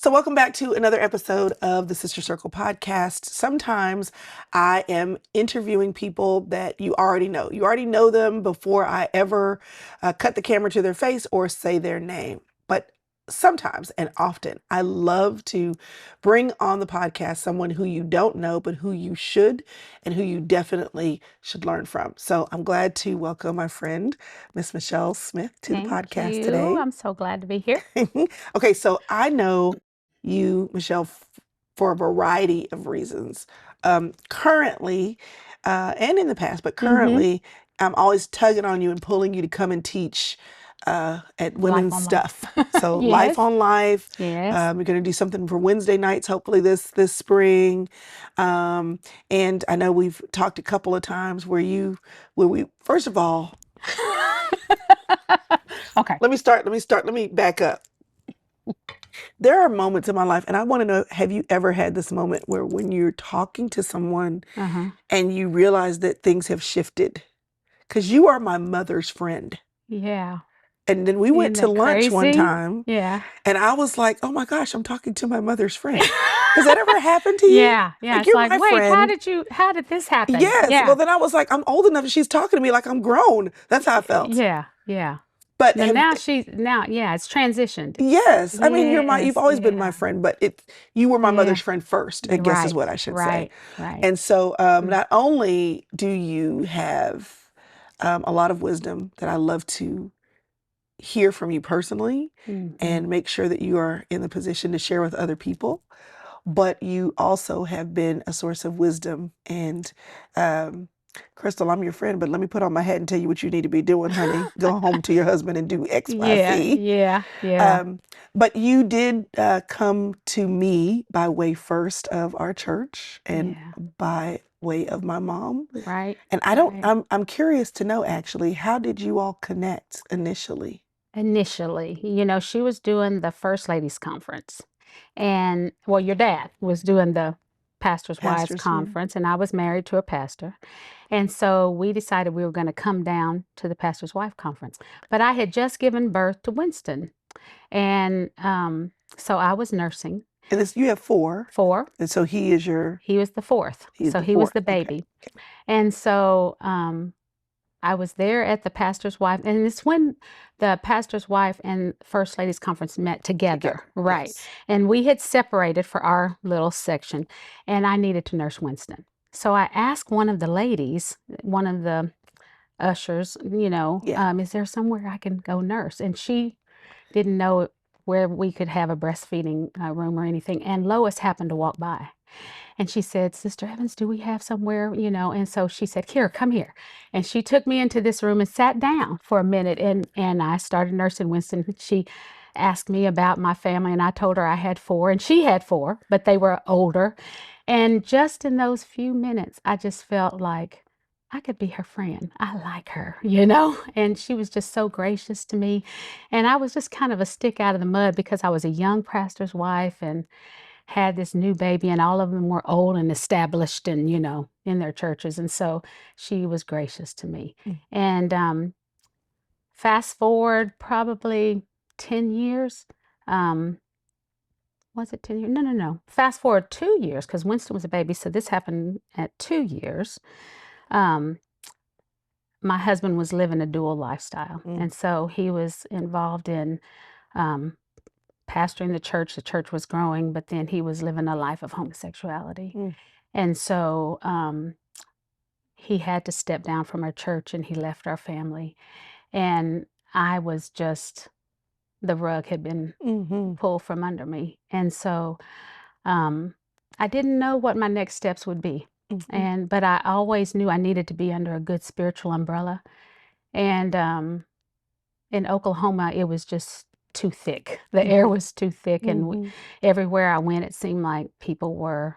So, welcome back to another episode of the Sister Circle podcast. Sometimes I am interviewing people that you already know. You already know them before I ever cut the camera to their face or say their name. But sometimes and often, I love to bring on the podcast someone who you don't know, but who you should and who you definitely should learn from. So, I'm glad to welcome my friend, Miss Michelle Smith, to the Thank podcast you. today. I'm so glad to be here. Okay, so I know you, Michelle, for a variety of reasons. Currently, and in the past, but Mm-hmm. currently, I'm always tugging on you and pulling you to come and teach at Life Women's on life. Stuff. So Life Yes. on Life. Yes. We're going to do something for Wednesday nights, hopefully this spring. And I know we've talked a couple of times where we first of all, Okay. let me back up. There are moments in my life, and I want to know, have you ever had this moment where when you're talking to someone Uh-huh. and you realize that things have shifted? Because you are my mother's friend. Yeah. And then we Isn't went to that lunch one crazy? time, Yeah. and I was like, oh my gosh, I'm talking to my mother's friend. Has that ever happened to you? Yeah. Yeah. Like, It's you're like, my wait, friend. how did this happen? Yes. Well, Yeah. then I was like, I'm old enough and she's talking to me like I'm grown. That's how I felt. Yeah. Yeah. But Now, yeah, it's transitioned. yes, I mean, you've Yes. always been my Yeah. friend, but you were my Yeah. mother's friend first, I guess is Right. what I should say. Right. Right. And so, Mm. not only do you have a lot of wisdom that I love to hear from you personally Mm-hmm. and make sure that you are in the position to share with other people, but you also have been a source of wisdom. And Chrystal, I'm your friend, but let me put on my hat and tell you what you need to be doing, honey. Go home to your husband and do X, Y, Yeah. Z. Yeah. Yeah. Um, but you did come to me by way first of our church and Yeah. by way of my mom. Right. And Right. I'm curious to know actually, how did you all connect initially? Initially, she was doing the First Ladies Conference. And well, your dad was doing the Pastor's Wives Pastors, yeah. Conference, and I was married to a pastor. And so we decided we were going to come down to the Pastor's Wife Conference. But I had just given birth to Winston. And so I was nursing And this, you have four. four. And so He was the fourth. he's So the he was fourth. the Okay. baby. And so I was there at the pastor's wife, and it's when the pastor's wife and First Ladies Conference met together, Together. right? Yes. And we had separated for our little section, and I needed to nurse Winston. So I asked one of the ladies, one of the ushers, Yeah. is there somewhere I can go nurse? And she didn't know where we could have a breastfeeding room or anything. And Lois happened to walk by. And she said, Sister Evans, do we have somewhere, And so she said, Here, come here. And she took me into this room and sat down for a minute. And I started nursing Winston. She asked me about my family, and I told her I had four, and she had four, but they were older. And just in those few minutes, I just felt like I could be her friend. I like her, And she was just so gracious to me. And I was just kind of a stick out of the mud because I was a young pastor's wife and had this new baby, and all of them were old and established and, in their churches. And so she was gracious to me. Mm. And fast forward probably 10 years. Was it 10 years? No, no, no. Fast forward 2 years because Winston was a baby. So this happened at 2 years. Um, my husband was living a dual lifestyle. Mm. And so he was involved in um, pastoring the church. The church was growing, but then he was living a life of homosexuality. Mm. And so he had to step down from our church and he left our family. And I was just, the rug had been Mm-hmm. pulled from under me. And so I didn't know what my next steps would be. Mm-hmm. But I always knew I needed to be under a good spiritual umbrella. And in Oklahoma, it was just too thick. The air was too thick. And Mm-hmm. everywhere I went, it seemed like people were,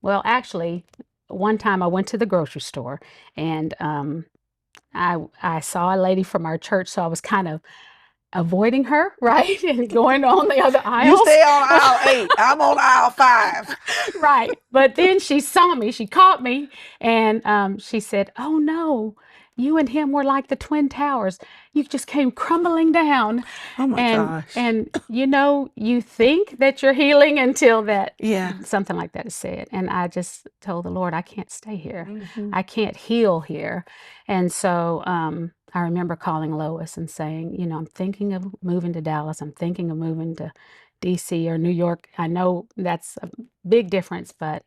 well, actually, one time I went to the grocery store and I saw a lady from our church, so I was kind of avoiding her, right? And going on the other You aisles. stay on aisle 8. I'm on aisle 5. Right. But then she saw me, she caught me, and she said, Oh no, You and him were like the Twin Towers. You just came crumbling down. Oh my And gosh. and you know, you think that you're healing until that Yeah. something like that is said. And I just told the Lord, I can't stay here. Mm-hmm. I can't heal here. And so I remember calling Lois and saying, you know, I'm thinking of moving to Dallas. I'm thinking of moving to DC or New York. I know that's a big difference, but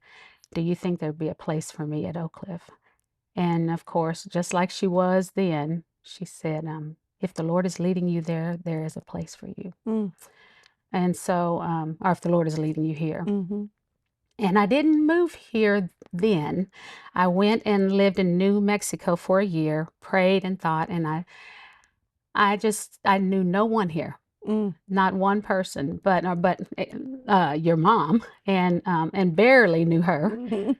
do you think there'd be a place for me at Oak Cliff? And of course, just like she was then, she said, if the Lord is leading you there, there is a place for you. Mm. And so, or if the Lord is leading you here. Mm-hmm. And I didn't move here then. I went and lived in New Mexico for a year, prayed and thought, and I knew no one here, Mm. not one person, but your mom, and barely knew her. Mm-hmm.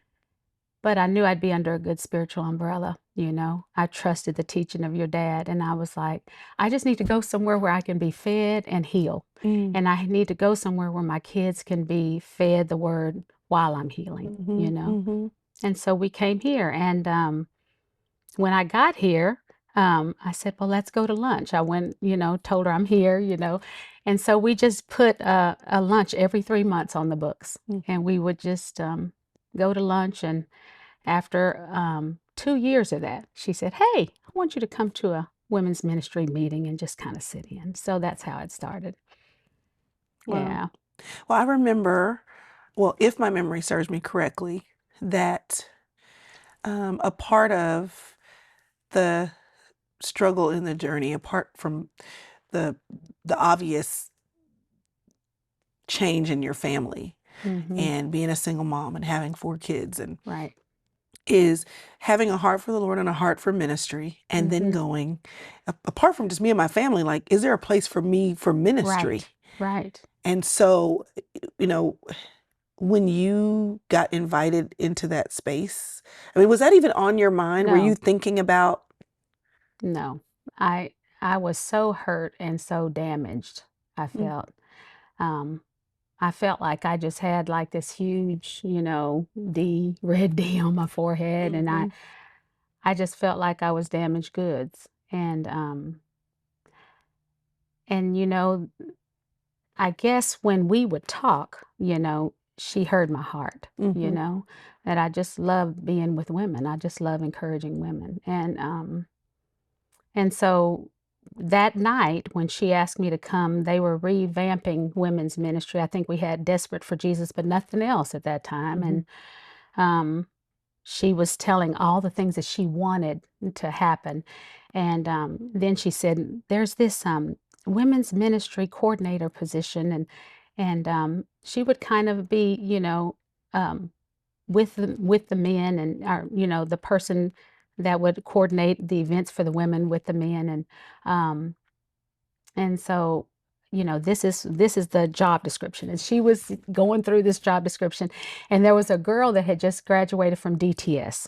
But I knew I'd be under a good spiritual umbrella, you know. I trusted the teaching of your dad, and I was like, I just need to go somewhere where I can be fed and heal. Mm. And I need to go somewhere where my kids can be fed the word while I'm healing, Mm-hmm. you know. Mm-hmm. And so we came here, and when I got here, I said, well, let's go to lunch. I went, you know, told her I'm here, you know. And so we just put a lunch every 3 months on the books. Mm. And we would just go to lunch. And after 2 years of that, she said, hey, I want you to come to a women's ministry meeting and just kind of sit in. So that's how it started. Wow. Yeah. Well, I remember, well, if my memory serves me correctly, that a part of the struggle in the journey, apart from the the obvious change in your family Mm-hmm. and being a single mom and having 4 kids, and Right. is having a heart for the Lord and a heart for ministry, and then Mm-hmm. going, apart from just me and my family, like, is there a place for me for ministry? Right. Right. And so, you know, when you got invited into that space, I mean, was that even on your mind? Were you No, thinking about, no. I I was so hurt and so damaged, I mm, felt. Um, I felt like I just had like this huge, you know, D, red D on my forehead, and mm-hmm, I just felt like I was damaged goods. And you know, I guess when we would talk, you know, she heard my heart, you mm-hmm, know, that I just love being with women. I just love encouraging women. And so that night when she asked me to come, they were revamping women's ministry. I think we had Desperate for Jesus, but nothing else at that time. mm-hmm, And um, she was telling all the things that she wanted to happen. And then she said, "There's this women's ministry coordinator position," and she would kind of be, you know, um, with the men, and you know, the person that would coordinate the events for the women with the men, um, and so. You know, this is the job description, and she was going through this job description, and there was a girl that had just graduated from DTS,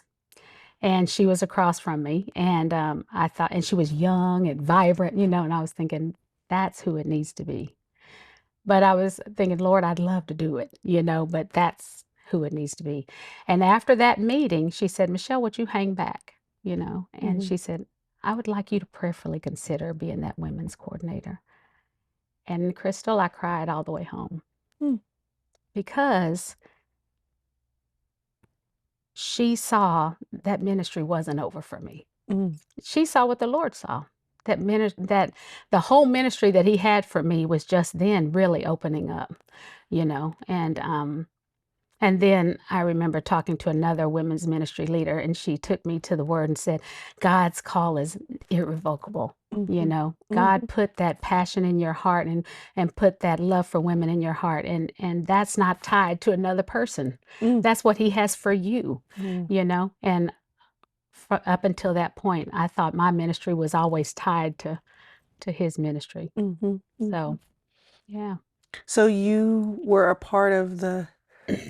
and she was across from me, and I thought, and she was young and vibrant, you know, and I was thinking that's who it needs to be. But I was thinking, Lord, I'd love to do it, you know, but that's who it needs to be. And after that meeting, she said, Michelle, would you hang back, you know? And mm-hmm, she said, I would like you to prayerfully consider being that women's coordinator. And Chrystal, I cried all the way home mm, because she saw that ministry wasn't over for me. mm, She saw what the Lord saw. That the whole ministry that he had for me was just then really opening up, you know. And then I remember talking to another women's ministry leader, and she took me to the word and said, God's call is irrevocable. You mm-hmm, know, mm-hmm, God put that passion in your heart, and put that love for women in your heart. And that's not tied to another person. mm, That's what he has for you, mm, you know. And up until that point, I thought my ministry was always tied to his ministry. mm-hmm, mm-hmm. So, yeah. So you were a part of the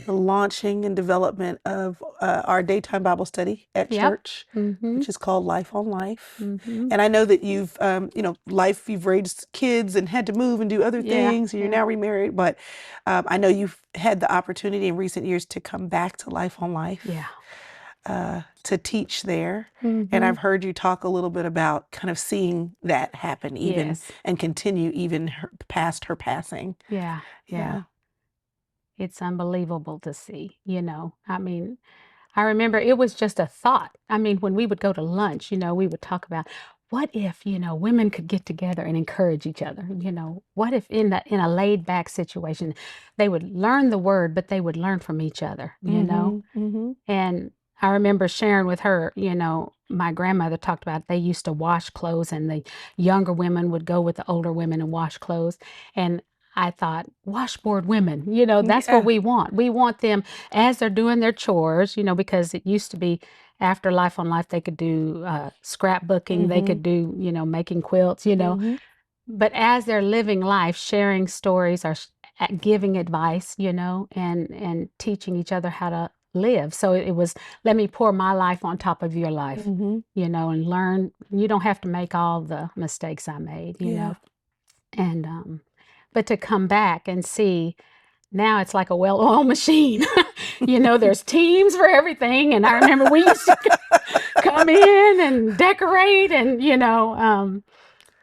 launching and development of our daytime Bible study at Yep. church, Mm-hmm. which is called Life on Life. Mm-hmm. And I know that you've, you know, life, you've raised kids and had to move and do other Yeah. things, and you're Yeah. now remarried, but I know you've had the opportunity in recent years to come back to Life on Yeah. Life. to teach there. And Mm-hmm. I've heard you talk a little bit about kind of seeing that happen even Yes. and continue even past her passing. Yeah. Yeah. Yeah. It's unbelievable to see, I mean, I remember it was just a thought. I mean, when we would go to lunch, we would talk about what if, women could get together and encourage each other, what if in a laid back situation, they would learn the word, but they would learn from each other, Mm-hmm. Mm-hmm. And I remember sharing with her, my grandmother talked about they used to wash clothes and the younger women would go with the older women and wash clothes. And I thought, washboard women, that's what Yeah. we want. We want them as they're doing their chores, because it used to be after Life on Life, they could do scrapbooking, they Mm-hmm. could do, making quilts, Mm-hmm. but as they're living life, sharing stories or giving advice, and teaching each other how to live. So it was, let me pour my life on top of your life, Mm-hmm. and learn. You don't have to make all the mistakes I made, Yeah. and but to come back and see now it's like a well-oiled machine. There's teams for everything. And I remember we used to come in and decorate and,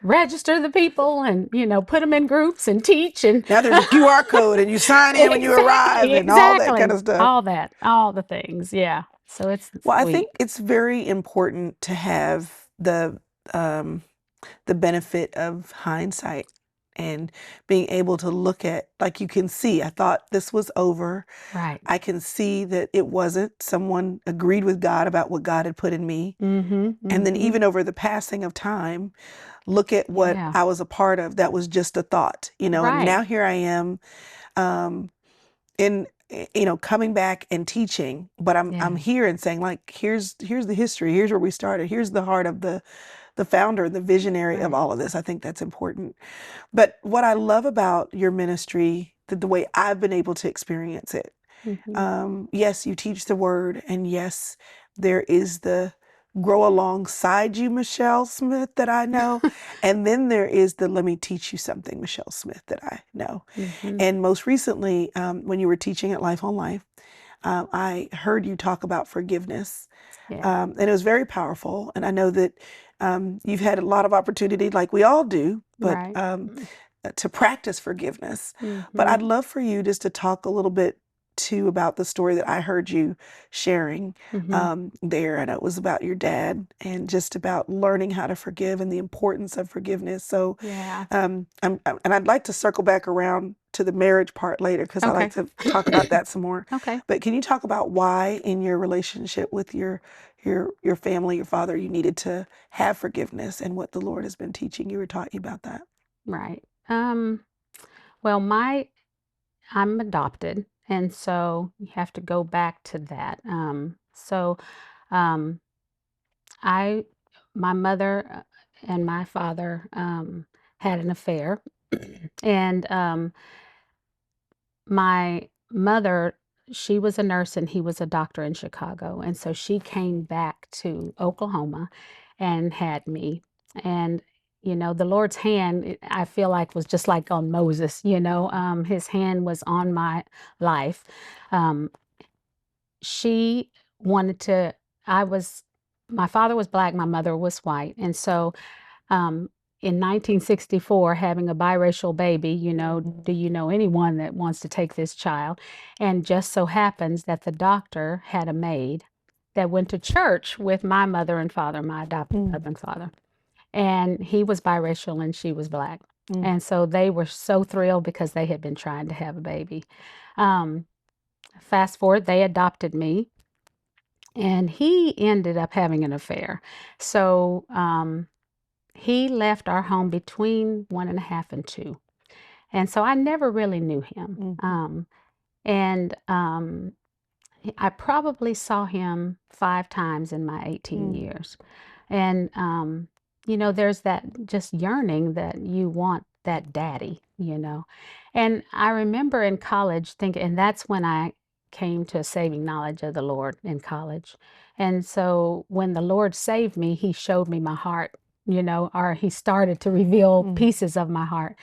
register the people and, put them in groups and teach and Now there's a QR code and you sign in when you exactly, arrive and all that kind exactly. of stuff. All that, all the things. Yeah. So it's Well, I sweet. think it's very important to have um, the benefit of hindsight and being able to look at, like you can see, I thought this was over. Right. I can see that it wasn't. Someone agreed with God about what God had put in me. Mm-hmm. And then Mm-hmm. even over the passing of time, look at what Yeah. I was a part of. That was just a thought, and Right. now here I am, um, in coming back and teaching, but I'm Yeah. here and saying, like, here's the history, here's where we started, here's the heart of the founder, the visionary of Right. all of this. I think that's important. But what I love about your ministry, the way I've been able to experience it, Mm-hmm. yes, you teach the word, and yes, there is the grow alongside you, Michelle Smith, that I know. And then there is the let me teach you something, Michelle Smith, that I know. Mm-hmm. And most recently, when you were teaching at Life on Life, I heard you talk about forgiveness. Yeah. And it was very powerful. And I know that you've had a lot of opportunity, like we all do, but Right. to practice forgiveness. But Mm-hmm. I'd love for you just to talk a little bit too about the story that I heard you sharing Mm-hmm. there. And it was about your dad and just about learning how to forgive and the importance of forgiveness. So, Yeah. and I'd like to circle back around to the marriage part later because I like Okay. to talk about that some more. Okay. But can you talk about why in your relationship with your family, your father, you needed to have forgiveness and what the Lord has been teaching you or taught you about that? Right. Well, I'm adopted, and so you have to go back to that. Um, I, my mother and my father had an affair, and my mother, she was a nurse and he was a doctor in Chicago, and so she came back to Oklahoma and had me. And the Lord's hand, I feel like, was just like on Moses. His hand was on my life. Um, she wanted to. I was. My father was black. My mother was white, and so um, in 1964, having a biracial baby, Mhm. do you know anyone that wants to take this child? And just so happens that the doctor had a maid that went to church with my mother and father, my adopted Mm, mother and father. And he was biracial and she was black. mm, And so they were so thrilled because they had been trying to have a baby. Um, Fast forward, they adopted me and he ended up having an affair. So, he left our home between 1.5 and 2. And so I never really knew him. mhm, And I probably saw him 5 times in my 18 mm, years. And, there's that just yearning that you want that daddy. And I remember in college thinking, and that's when I came to a saving knowledge of the Lord in college. And so when the Lord saved me, he showed me my heart, or he started to reveal mm, pieces of my heart.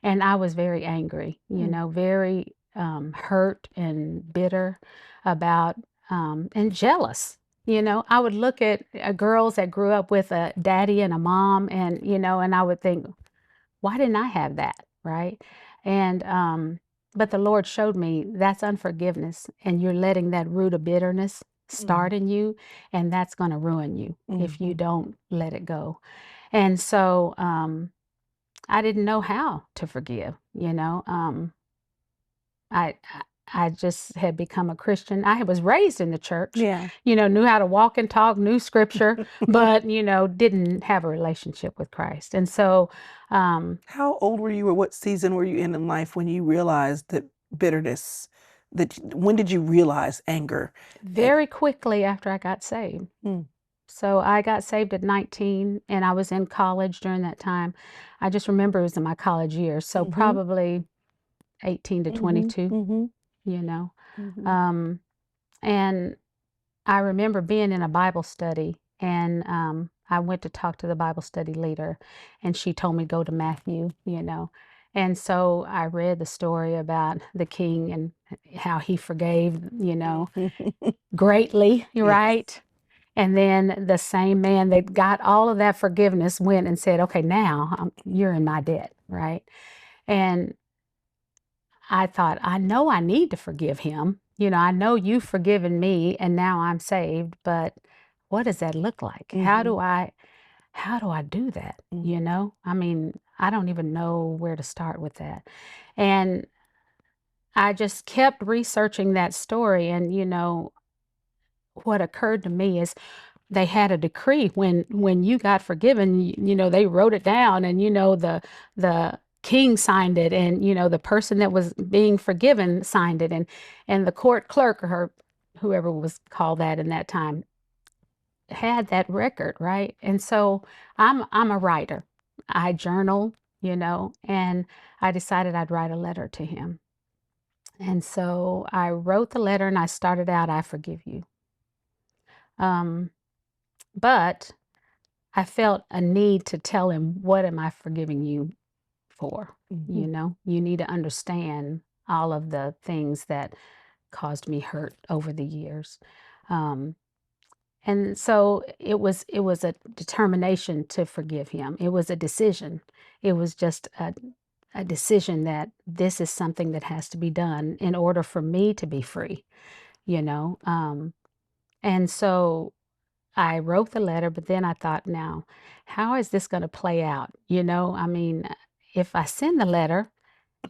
And I was very angry, mm, very hurt and bitter about, and jealous. You know, I would look at girls that grew up with a daddy and a mom, and and I would think, why didn't I have that, right? And but the Lord showed me that's unforgiveness, and you're letting that root of bitterness Mm-hmm. start in you, and that's going to ruin you if you Mm-hmm. don't let it go. And so I didn't know how to forgive, I I just had become a Christian. I was raised in the church, Yeah. knew how to walk and talk, knew scripture, but didn't have a relationship with Christ. And so How old were you, or what season were you in life when you realized that bitterness, when did you realize anger? And very quickly after I got saved. mm, So I got saved at 19 and I was in college during that time. I just remember it was in my college years. So mm-hmm, probably 18 to mm-hmm, 22, mm-hmm, you know. mm-hmm, Um, and I remember being in a Bible study, and I went to talk to the Bible study leader, and she told me go to Matthew. And so I read the story about the king and how he forgave, mm-hmm. greatly, Yes. right? And then the same man that got all of that forgiveness went and said, okay, now you're in my debt, right? And I thought, I know I need to forgive him. I know you've forgiven me and now I'm saved, but what does that look like? Mm-hmm, How do I do that? mm-hmm, I mean, I don't even know where to start with that. And I just kept researching that story, and what occurred to me is they had a decree when you got forgiven, they wrote it down, and the king signed it, and the person that was being forgiven signed it, and the court clerk, or whoever was called that in that time, had that record, right? And so I'm a writer. I journal, and I decided I'd write a letter to him. And so I wrote the letter and I started out, I forgive you. Um, but I felt a need to tell him, what am I forgiving you for? mm-hmm, You need to understand all of the things that caused me hurt over the years. Um, and so it was a determination to forgive him. It was a decision. It was just a decision that this is something that has to be done in order for me to be free, you know. And so I wrote the letter, but then I thought, now, how is this going to play out? I mean, if I send the letter,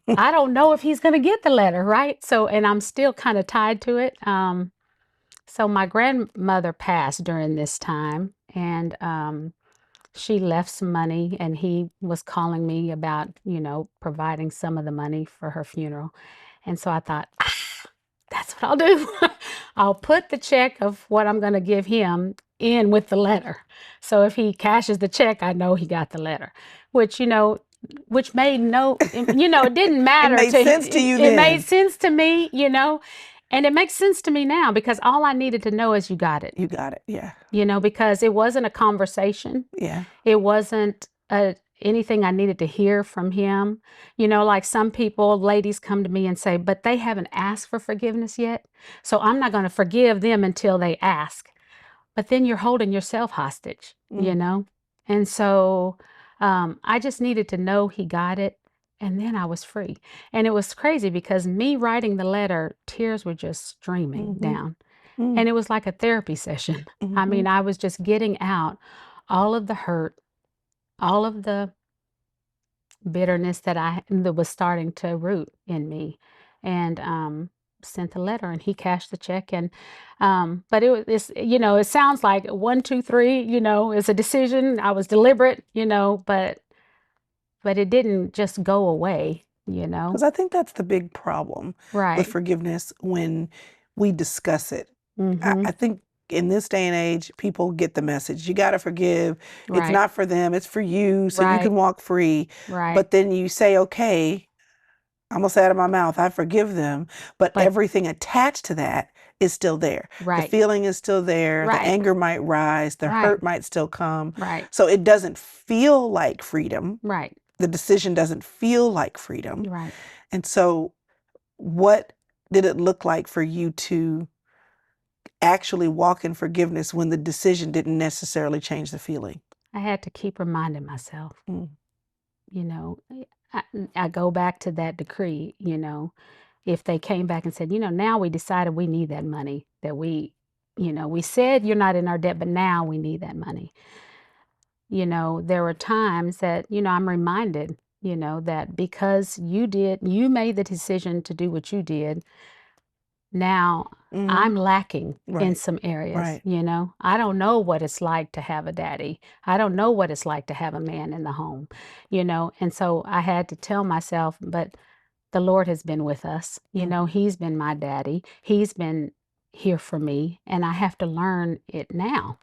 I don't know if he's going to get the letter, right? So, and I'm still kind of tied to it. So my grandmother passed during this time, and she left some money, and he was calling me about, providing some of the money for her funeral. And so I thought, that's what I'll do. I'll put the check of what I'm going to give him in with the letter. So if he cashes the check, I know he got the letter, which, which made no, it didn't It matter made to, sense to you it made then. sense to me, and it makes sense to me now because all I needed to know is you got it, You got it. Yeah. because it wasn't a conversation. Yeah. It wasn't anything I needed to hear from him. Like some people, ladies come to me and say, but they haven't asked for forgiveness yet. So I'm not going to forgive them until they ask. But then you're holding yourself hostage. Mm, And so I just needed to know he got it. And then I was free. And it was crazy because me writing the letter, tears were just streaming mm-hmm, down. mm, And it was like a therapy session. I mm-hmm. mean, I was just getting out all of the hurt, all of the bitterness that was starting to root in me, and sent a letter, and he cashed the check. And but it sounds like 1 2 3, is a decision. I was deliberate, but it didn't just go away. Because I think that's the big problem with Right. forgiveness when we discuss it. Mm-hmm. I think in this day and age, people get the message. You got to forgive. It's Right. not for them, it's for you, so you Right. can walk free. Right. But then you say, okay, I'm going to say out of my mouth, I forgive them. But But everything attached to that is still there. The right. feeling is still there. The Right. anger might rise. The Right. hurt might still come. Right. So it doesn't feel like freedom. Right. The decision doesn't feel like freedom. Right. And so, what did it look like for you to actually walk in forgiveness when the decision didn't necessarily change the feeling? I had to keep reminding myself, Mm. you know, I go back to that decree, if they came back and said, now we decided we need that money, that we said you're not in our debt, but now we need that money. There were times that, I'm reminded, that because you made the decision to do what you did, now Mhm. I'm lacking in Right. some areas, Right. I don't know what it's like to have a daddy. I don't know what it's like to have a man in the home, and so I had to tell myself, but the Lord has been with us. Mhm. He's been my daddy. He's been here for me, and I have to learn it now.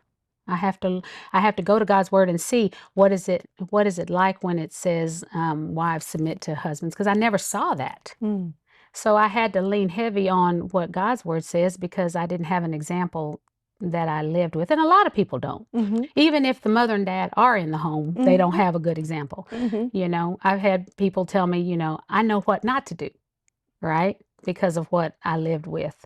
I have to I have to go to God's word and see what is it like when it says wives submit to husbands, because I never saw that. Mm. So I had to lean heavy on what God's word says because I didn't have an example that I lived with. And a lot of people don't. Mhm. Even if the mother and dad are in the home, they don't Mhm. have a good example. Mhm. I've had people tell me, I know what not to do, right? Because of what I lived with.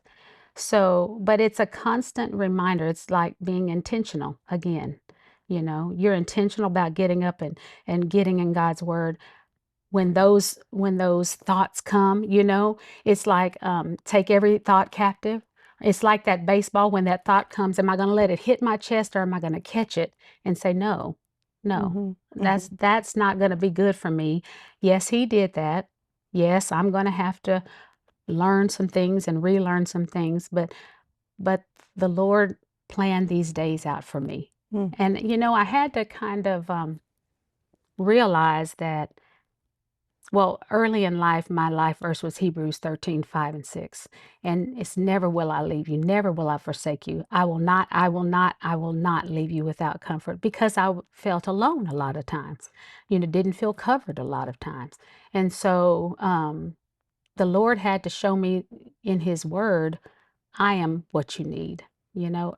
So, but it's a constant reminder. It's like being intentional again. You're intentional about getting up and getting in God's word when those thoughts come, it's like take every thought captive. It's like that baseball, when that thought comes, am I going to let it hit my chest, or am I going to catch it and say no? No, Mhm. that's Mhm. that's not going to be good for me. Yes, he did that. Yes, I'm going to have to learn some things and relearn some things, but the Lord planned these days out for me. Mm. And I had to kind of realize that, well, early in life, my life verse was Hebrews 13:5 and 6. And it's never will I leave you, never will I forsake you. I will not leave you without comfort, because felt alone a lot of times, didn't feel covered a lot of times. And so the Lord had to show me in his word, I am what you need,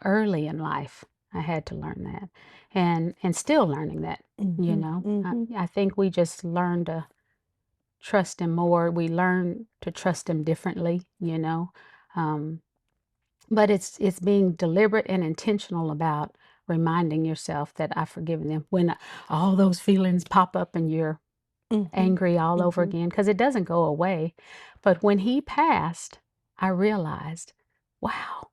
early in life. I had to learn that, and still learning that, Mhm. I, Mhm. I think we just learned to trust him more. We learn to trust him differently, Um, but it's being deliberate and intentional about reminding yourself that I've forgiven them when all those feelings pop up and you're Mhm. angry all over Mhm. again, because it doesn't go away. But when he passed, I realized, wow,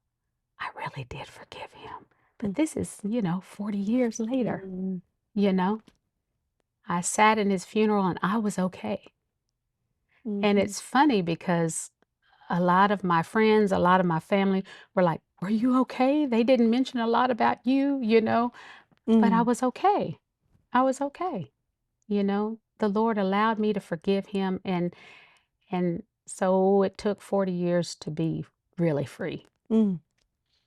I really did forgive him. But Mm. this is, 40 years later, Mm. you know, I sat in his funeral and I was okay. And Mhm. it's funny because a lot of my friends, a lot of my family were like, "Were you okay? They didn't mention a lot about you, but I Mm. was okay. I was okay. The Lord allowed me to forgive him, and so it took 40 years to be really free, Mm.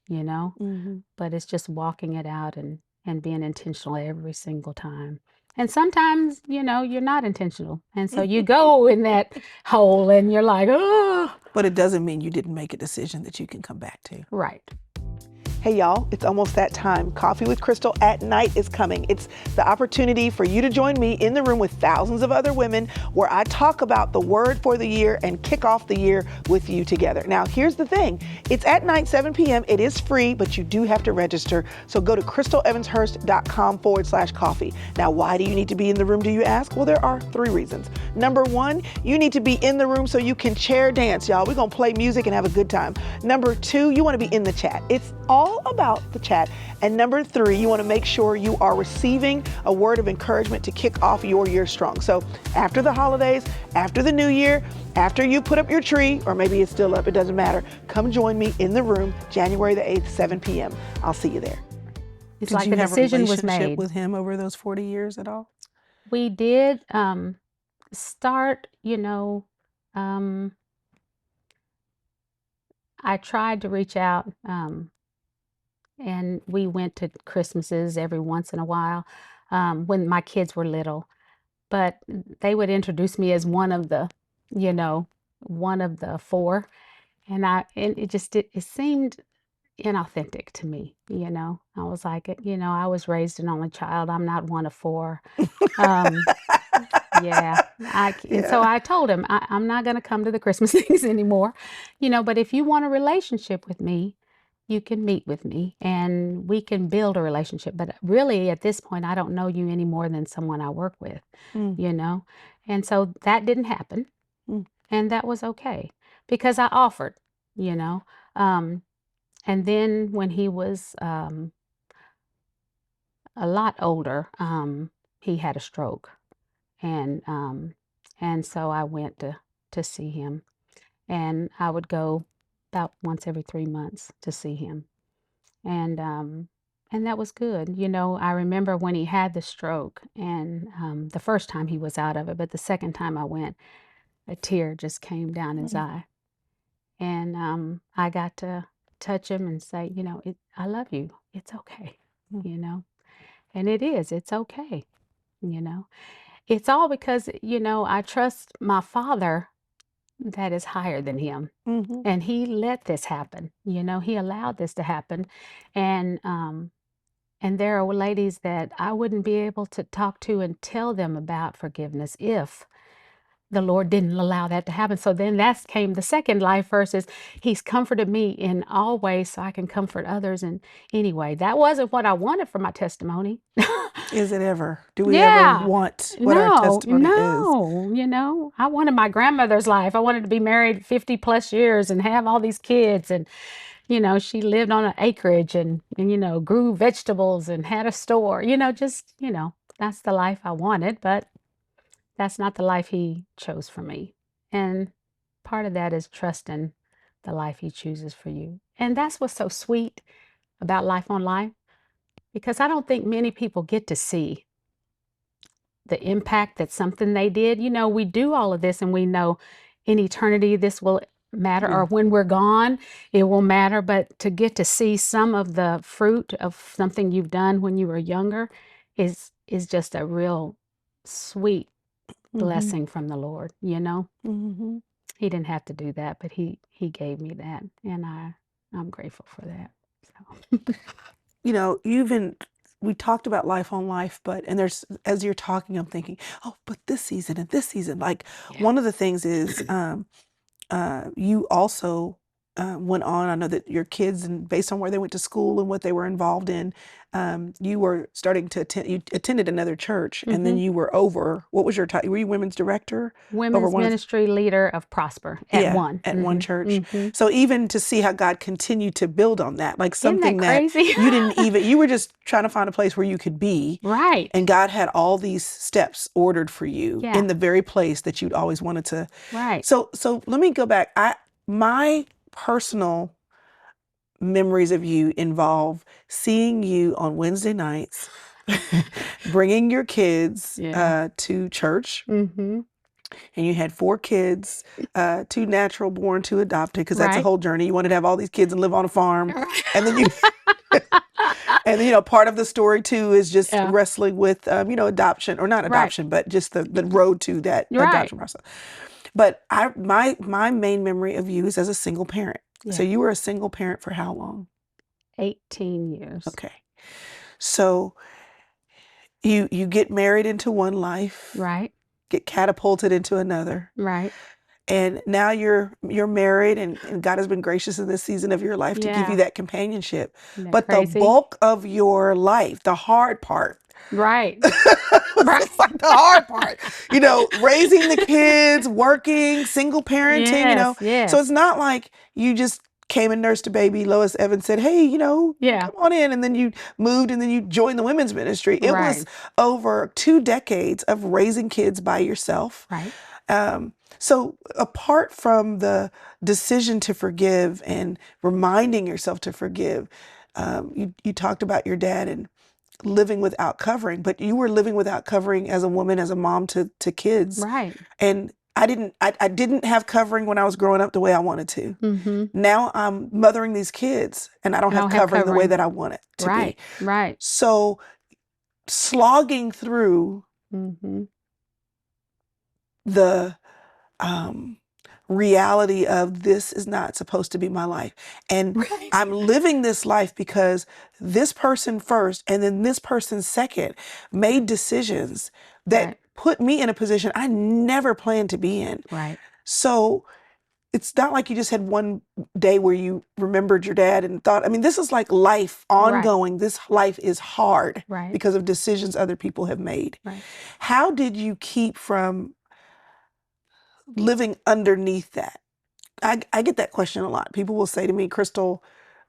you know? Mhm. But it's just walking it out and being intentional every single time. And sometimes, you're not intentional. And so you go in that hole and you're like, "Oh, But it doesn't mean you didn't make a decision that you can come back to. right." Hey y'all, it's almost that time. Coffee with Chrystal at Night is coming. It's the opportunity for you to join me in the room with thousands of other women where I talk about the word for the year and kick off the year with you together. Now, here's the thing. It's at night, 7 p.m. It is free, but you do have to register. So go to crystalevanshurst.com/coffee. Now, why do you need to be in the room, do you ask? Well, there are 3 reasons. Number 1, you need to be in the room so you can chair dance, y'all. We're going to play music and have a good time. Number 2, you want to be in the chat. It's all about the chat. And number 3, you want to make sure you are receiving a word of encouragement to kick off your year strong. So after the holidays, after the new year, after you put up your tree, or maybe it's still up, it doesn't matter. Come join me in the room, January the 8th, 7 p.m. I'll see you there. It's Did like you the have a decision was relationship made. with him over those 40 years at all? We did start, um, I tried to reach out, and we went to Christmases every once in a while when my kids were little. But they would introduce me as you know, one of the 4, and it seemed inauthentic to me. I was like, I was raised an only child. I'm not one of 4. Um, yeah, and so Yeah. I told him, I'm not going to come to the Christmas things anymore, but if you want a relationship with me, you can meet with me and we can build a relationship. But really, at this point, I don't know you any more than someone I work with, Mm, you know? And so that didn't happen. mm, And that was okay because I offered, you know? Um, and then when he was a lot older, he had a stroke. And so I went to see him. And I would go about once every 3 months to see him. And that was good. You know, I remember when he had the stroke and the first time he was out of it, but the second time I went, a tear just came down his mm, eye. And I got to touch him and say, you know, I love you. It's okay, mm, you know. And it is, it's okay, you know. It's all because, you know, I trust my father that is higher than him. mhm, And he let this happen. You know, he allowed this to happen. And there are ladies that I wouldn't be able to talk to and tell them about forgiveness if the Lord didn't allow that to happen. So then that came the second life verse is he's comforted me in all ways so I can comfort others in any way. That wasn't what I wanted for my testimony. Is it ever? Do we ever Yeah. want what our No, testimony is? no, you know, I wanted my grandmother's life. I wanted to be married 50 plus years and have all these kids. And, you know, she lived on an acreage and, you know, grew vegetables and had a store, you know, just, you know, that's the life I wanted, but that's not the life he chose for me. And part of that is trusting the life he chooses for you. And that's what's so sweet about Life on Life, because I don't think many people get to see the impact that something they did. You know, we do all of this and we know in eternity this will matter, Yeah. or when we're gone, it will matter. But to get to see some of the fruit of something you've done when you were younger is just a real sweet Mm-hmm. blessing from the Lord, you know. Mm-hmm. He didn't have to do that, but he gave me that, and I'm grateful for that. So You know, we talked about life on life, but and there's as you're talking, I'm thinking, oh, but this season and this season, like yeah. one of the things is you also went on. I know that your kids, and based on where they went to school and what they were involved in, you were starting to attend. You attended another church, and then hmm you were over. What was your title? Were you women's director over Women's one of? ministry leader of Prosper at Yeah, one. at one church. Mm-hmm. So even to see how God continued to build on that, like Isn't that something that crazy? you didn't even, you were just trying to find a place where you could be. Right. And God had all these steps ordered for you Yeah. in the very place that you'd always wanted to. Right. So let me go back. My personal memories of you involve seeing you on Wednesday nights, bringing your kids Yeah. to church, Mm-hmm. and you had 4 kids, 2 natural born, 2 adopted, because that's a Right. whole journey. You wanted to have all these kids and live on a farm, Right. and then you, and then, part of the story too is just Yeah. wrestling with, adoption, or not Right. adoption, but just the road to that Right. adoption process. But my main memory of you is as a single parent. So Yeah. you were a single parent for how long? 18 years. Okay, so you get married into one life, Right. get catapulted into another. Right. And now you're married, and God has been gracious in this season of your life to give you Yeah. that companionship. Isn't that But the crazy? bulk of your life, the hard part, Right. Right. it's like the hard part, raising the kids, working, single parenting, Yes. So Yes. it's not like you just came and nursed a baby. Lois Evans said, hey, Yeah. come on in. And then you moved and then you joined the women's ministry. It was Right. over 2 decades of raising kids by yourself. Right. So apart from the decision to forgive and reminding yourself to forgive, you talked about your dad and living without covering, but you were living without covering as a woman, as a mom to kids. Right. And I didn't have covering when I was growing up the way I wanted to. Mm-hmm. Now I'm mothering these kids and I don't I have don't have covering the way covering. that I want it to be. Right. Right. So slogging through Mm-hmm. the reality of this is not supposed to be my life. And Right. I'm living this life because this person first and then this person second made decisions that Right. put me in a position I never planned to be in. Right. So it's not like you just had one day where you remembered your dad and thought, I mean, this is like life Right. ongoing. This life is hard Right. because of decisions other people have made. Right. How did you keep from living underneath that? I get that question a lot. People will say to me, Chrystal,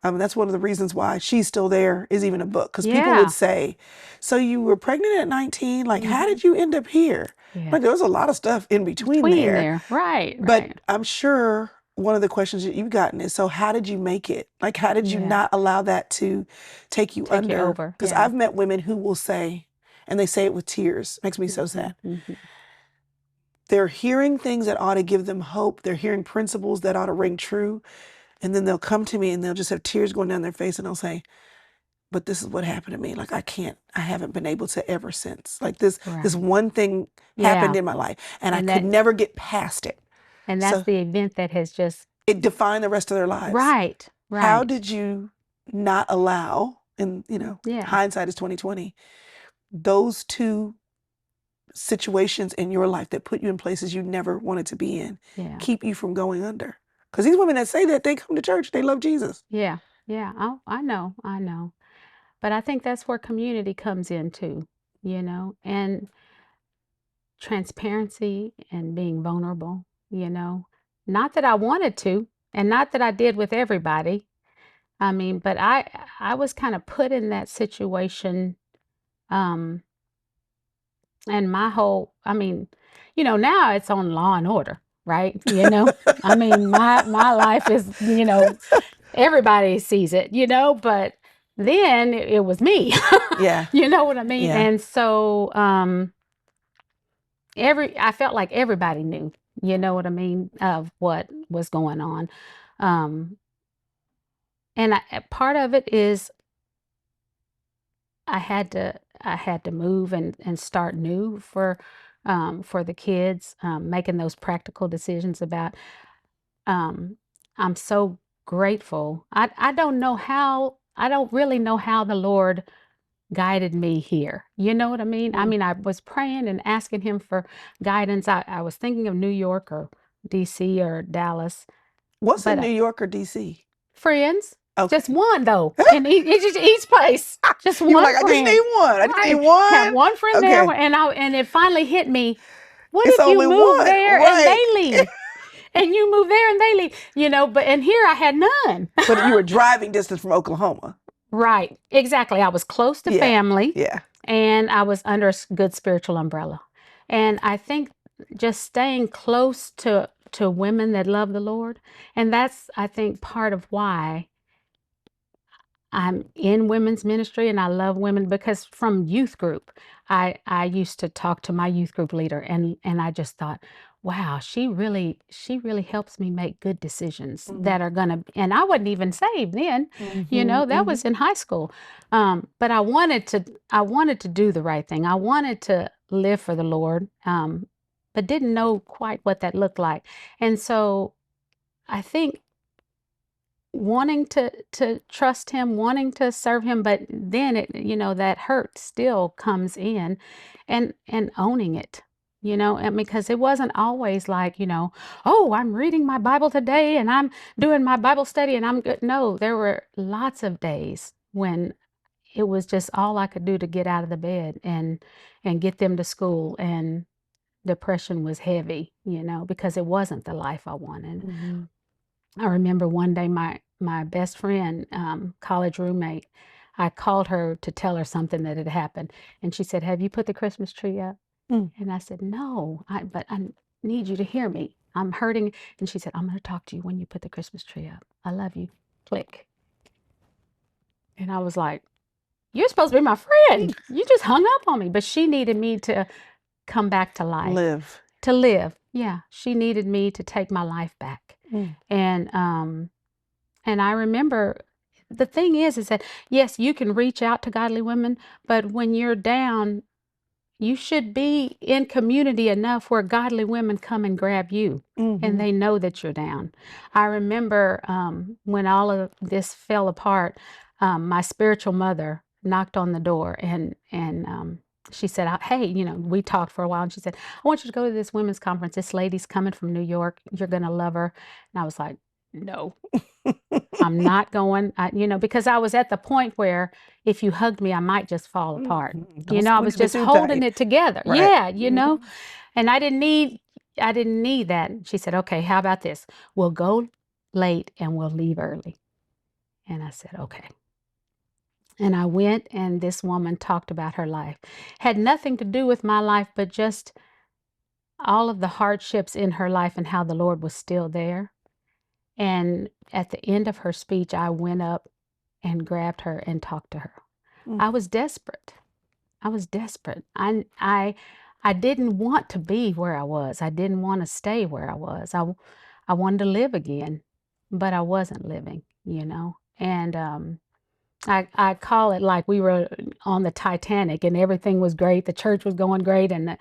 that's one of the reasons why She's Still There is even a book. Because people would Yeah. say, so you were pregnant at 19? Like, how Mhm. did you end up here? Yeah. Like, there was a lot of stuff in between Between there. there. Right. But Right. I'm sure one of the questions that you've gotten is, so how did you make it? Like, how did you Yeah. not allow that to take you Take you under? over. Because Yeah. I've met women who will say, and they say it with tears, makes me so sad. Mm-hmm. They're hearing things that ought to give them hope. They're hearing principles that ought to ring true. And then they'll come to me and they'll just have tears going down their face and they'll say, but this is what happened to me. Like, I haven't been able to ever since. Like this Right. one thing happened Yeah. in my life and I And could that never get past it. and that's So the event that has just it defined the rest of their lives. right. How Right. did you not allow, and Yeah. hindsight is 2020, those two situations in your life that put you in places you never wanted to be in, Yeah. keep you from going under? Because these women that say that, they come to church, they love Jesus. Yeah. Yeah. I know. I know. But I think that's where community comes in too, and transparency and being vulnerable. Not that I wanted to, and not that I did with everybody. I mean, but I was kind of put in that situation, um, and I mean, now it's on Law and Order, right? I mean, my life is, everybody sees it, but then it was me. Yeah. You know what I mean? Yeah. And so I felt like everybody knew, you know what I mean, of what was going on. Um and part of it is I had to move and start new for the kids, making those practical decisions about um I'm so grateful. I don't really know how the Lord guided me here. You know what I mean? I Mm. mean, I was praying and asking him for guidance. I was thinking of New York or DC or Dallas, What's in but New York or DC? friends, just Okay. one though, in it's just each place, just You were one like, I just friend. need one. I just need Right, have one. one friend there, Okay. and it finally hit me. What It's if you only move one. there and Right. they leave? And you move there and they leave, but and here I had none. But you were driving distance from Oklahoma. Right, exactly. I was close to Yeah. family Yeah. and I was under a good spiritual umbrella. And I think just staying close to women that love the Lord, and that's I think part of why I'm in women's ministry and I love women because from youth group, I used to talk to my youth group leader and I just thought, wow, she really helps me make good decisions Mm-hmm. that are gonna and I wasn't even saved then, that Mm-hmm. was in high school. But I wanted to do the right thing. I wanted to live for the Lord, but didn't know quite what that looked like. And so I think wanting to trust him, wanting to serve him, but then that hurt still comes in and owning it. And because it wasn't always like, oh, I'm reading my Bible today and I'm doing my Bible study and I'm good. No, there were lots of days when it was just all I could do to get out of the bed and get them to school, and depression was heavy, because it wasn't the life I wanted. Mm-hmm. I remember one day my best friend, college roommate, I called her to tell her something that had happened, and she said, "Have you put the Christmas tree up?" Mm. And I said, "No, but I need you to hear me. I'm hurting." And she said, "I'm going to talk to you when you put the Christmas tree up. I love you." Click. And I was like, "You're supposed to be my friend. You just hung up on me." But she needed me to come back to life, Live. to live. Yeah, she needed me to take my life back. Mm. And I remember the thing is that yes, you can reach out to godly women, but when you're down, you should be in community enough where godly women come and grab you and Mm-hmm. they know that you're down. I remember when all of this fell apart, my spiritual mother knocked on the door and she said, hey, we talked for a while, and she said, I want you to go to this women's conference. This lady's coming from New York. You're going to love her. And I was like, no, I'm not going, because I was at the point where if you hugged me, I might just fall apart. Don't I squeeze was me just too holding tight. it together. Right. Yeah, and I didn't need that. She said, okay, how about this? We'll go late and we'll leave early. And I said, okay. And I went, and this woman talked about her life. Had nothing to do with my life, but just all of the hardships in her life and how the Lord was still there. And at the end of her speech, I went up and grabbed her and talked to her. I was desperate. I was desperate. I didn't want to be where I was. I didn't want to stay where I was. I wanted to live again, but I wasn't living. And I call it like we were on the Titanic and everything was great. The church was going great and the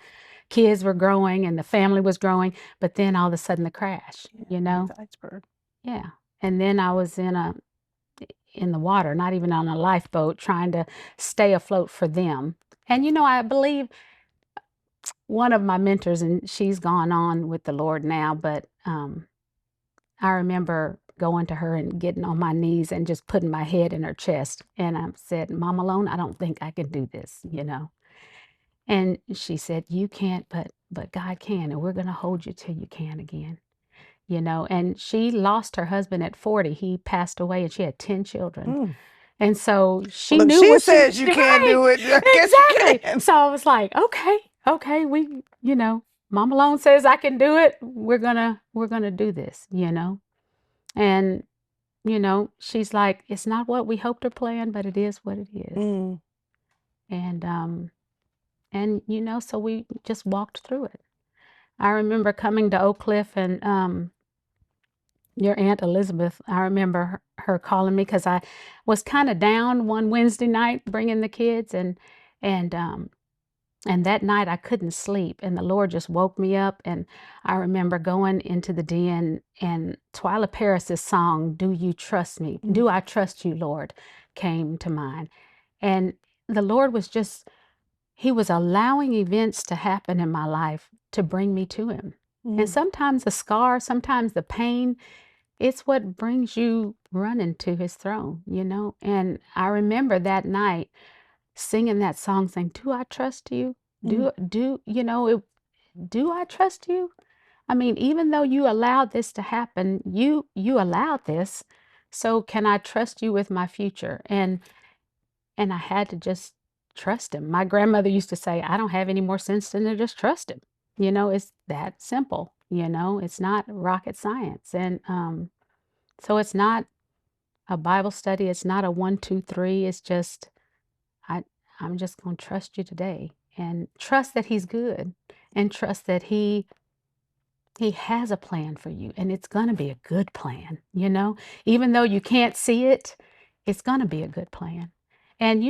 kids were growing and the family was growing, but then all of a sudden the crash, Like the iceberg. Yeah. And then I was in the water, not even on a lifeboat, trying to stay afloat for them. And I believe one of my mentors, and she's gone on with the Lord now, but I remember going to her and getting on my knees and just putting my head in her chest. And I said, Mom Malone, I don't think I can do this. And she said, you can't, but God can, and we're going to hold you till you can again. And she lost her husband at 40. He passed away and she had 10 children. And so she Well, if knew she what she says you can't right, do it, I guess you exactly. can. So I was like, okay, Mama Malone says I can do it. We're gonna do this. And she's like, it's not what we hoped or planned, but it is what it is. And so we just walked through it. I remember coming to Oak Cliff and your Aunt Elizabeth, I remember her calling me because I was kind of down one Wednesday night bringing the kids and and that night I couldn't sleep and the Lord just woke me up, and I remember going into the den and Twyla Paris's song, Do You Trust Me? Do I Trust You, Lord? Came to mind. And the Lord was he was allowing events to happen in my life to bring me to him. And sometimes the scar, sometimes the pain, it's what brings you running to his throne. And I remember that night singing that song, saying, Do I trust you? Do I trust you? I mean, even though you allowed this to happen, you allowed this. So can I trust you with my future? And I had to just trust him. My grandmother used to say, I don't have any more sense than to just trust him. It's that simple. It's not rocket science. And so it's not a Bible study. It's not a 1, 2, 3. It's just, I, I'm just going to trust you today and trust that he's good and trust that he has a plan for you, and it's going to be a good plan. Even though you can't see it, it's going to be a good plan. And,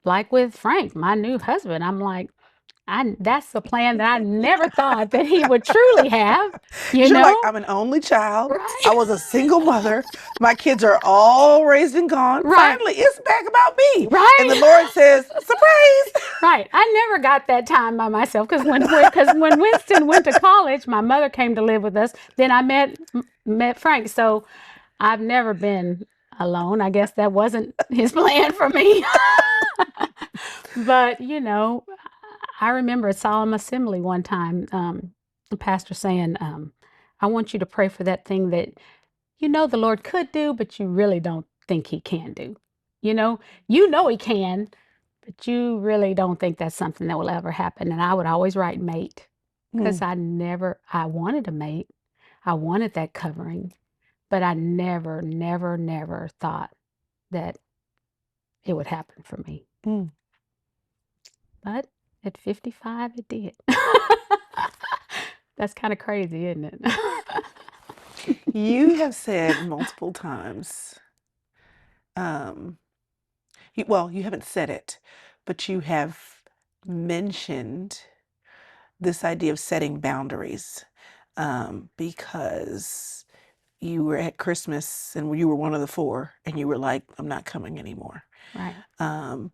like with Frank, my new husband, I'm like, that's a plan that I never thought that he would truly have, you You're like, know? I'm an only child. I Right. was a single mother. My kids are all raised and gone. Right. Finally, it's back about me. And the Right. Lord says, surprise. Right. I never got that time by myself because when Winston went to college, my mother came to live with us. Then I met Frank. So I've never been alone. I guess that wasn't his plan for me. But I remember a solemn assembly one time, the pastor saying, I want you to pray for that thing that the Lord could do, but you really don't think he can do. You know he can, but you really don't think that's something that will ever happen. And I would always write mate because I wanted a mate. I wanted that covering, but I never, never, never thought that it would happen for me. But at 55, it did. That's kind of crazy, isn't it? You have said multiple times, you haven't said it, but you have mentioned this idea of setting boundaries, because you were at Christmas and you were one of the 4 and you were like, I'm not coming anymore. Right. Um,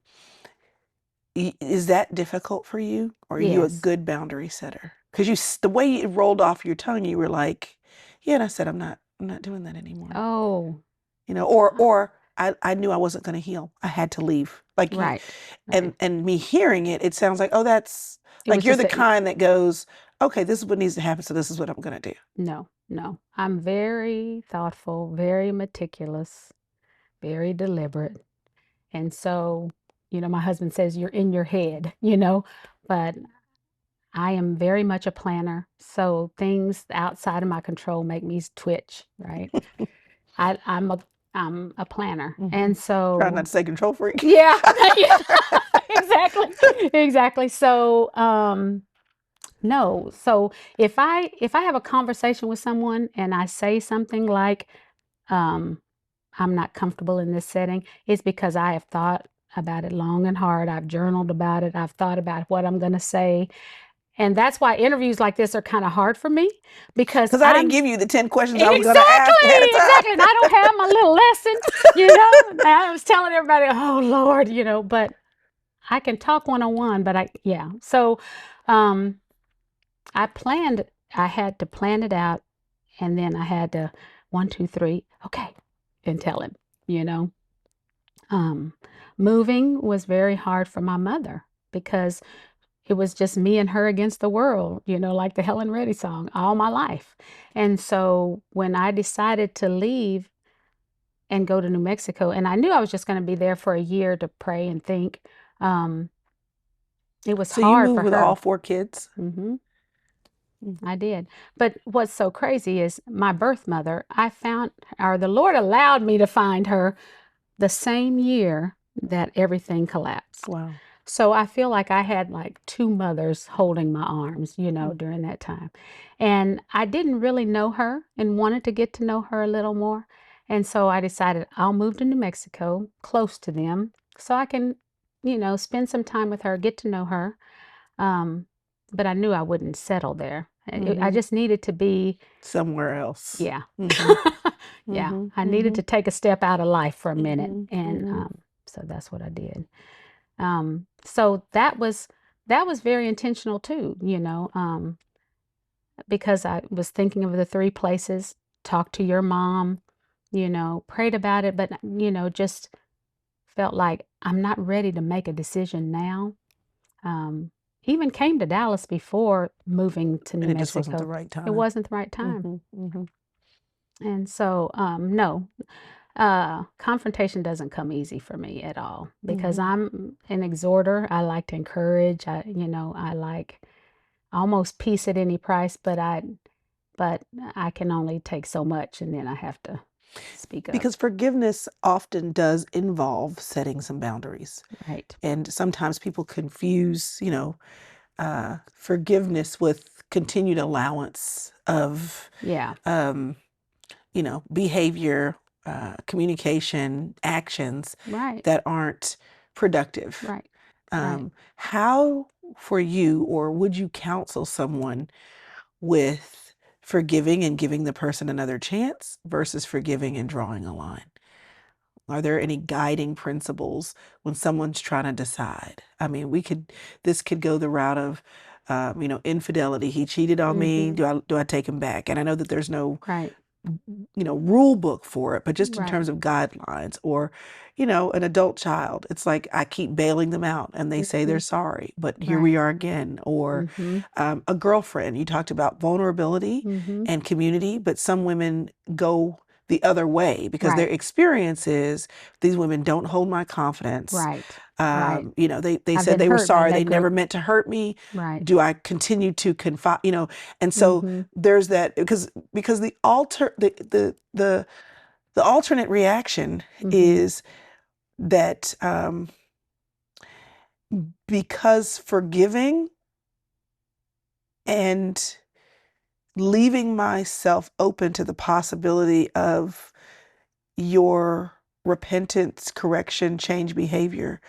Is that difficult for you, or are you a Yes. good boundary setter? Because the way it rolled off your tongue, you were like, "Yeah," and I said, I'm not doing that anymore." Oh, Or I knew I wasn't going to heal. I had to leave. Like you, right. Right. and me hearing it, it sounds like, oh, that's It like was you're just the a kind that goes, okay, this is what needs to happen, so this is what I'm going to do. no, no. I'm very thoughtful, very meticulous, very deliberate. And so, my husband says you're in your head, but I am very much a planner. So things outside of my control make me twitch, right? I, I'm a I'm a planner. Hmm. And Try so not to say control freak. yeah, yeah, exactly. Exactly. So no. So if I have a conversation with someone and I say something like, um, I'm not comfortable in this setting, it's because I have thought about it long and hard. I've journaled about it. I've thought about what I'm going to say. And that's why interviews like this are kind of hard for me because Because I didn't I'm give you the 10 questions I was going to ask exactly, ahead of exactly. And I time. don't have my little lesson, you know. And I was telling everybody, oh Lord, but I can talk one on one, but yeah. So um I planned, I had to plan it out, and then I had to one, two, three, okay, and tell him, you know. Um, Moving was very hard for my mother because it was just me and her against the world, like the Helen Reddy song, all my life. And so when I decided to leave and go to New Mexico, and I knew I was just going to be there for a year to pray and think, um, it was So you hard moved for with all her. 4 kids? Hmm. Mm. I did. But what's so crazy is my birth mother, I found, or the Lord allowed me to find her the same year that everything collapsed. Wow. So I feel like I had like two mothers holding my arms, Mm. during that time. And I didn't really know her and wanted to get to know her a little more. And so I decided I'll move to New Mexico, close to them, so I can, spend some time with her, get to know her. Um, but I knew I wouldn't settle there. I Hmm. just needed to be, Somewhere else. yeah. Hmm. Yeah, Hmm. I needed Hmm. to take a step out of life for a minute. Hmm. And Hmm. so that's what I did. So that was very intentional too, because I was thinking of the three places, talked to your mom, prayed about it, but just felt like I'm not ready to make a decision now. Um, Even came to Dallas before moving to New And it just wasn't the Mexico. right It time. wasn't the right time. Hmm. Hmm. And so, no, confrontation doesn't come easy for me at all because Hmm. I'm an exhorter. I like to encourage. I like almost peace at any price, but I can only take so much and then I have to speak up. Because forgiveness often does involve setting some boundaries. Right. And sometimes people confuse, forgiveness with continued allowance of, Yeah. um, behavior, communication, actions Right. that aren't productive. Right. Right. How, for you, or would you counsel someone with forgiving and giving the person another chance versus forgiving and drawing a line? Are there any guiding principles when someone's trying to decide? I mean, this could go the route of, infidelity. He cheated on me. Mm-hmm. Do I take him back? And I know that there's no, Right. rule book for it, but just in Right. terms of guidelines, or, an adult child, it's like I keep bailing them out and they say Mm-hmm. they're sorry, but here we Right. are again. Or Mm-hmm. a girlfriend, you talked about vulnerability Mm-hmm. and community, but some women go the other way because their Right. experience is these women don't hold my confidence. Right. Right. They I've said been they were hurt by sorry. They that never group. meant to hurt me. Right. Do I continue to confide? And so Mm-hmm. there's that, because the alternate reaction Mm-hmm. is that, because forgiving and leaving myself open to the possibility of your repentance, correction, change behavior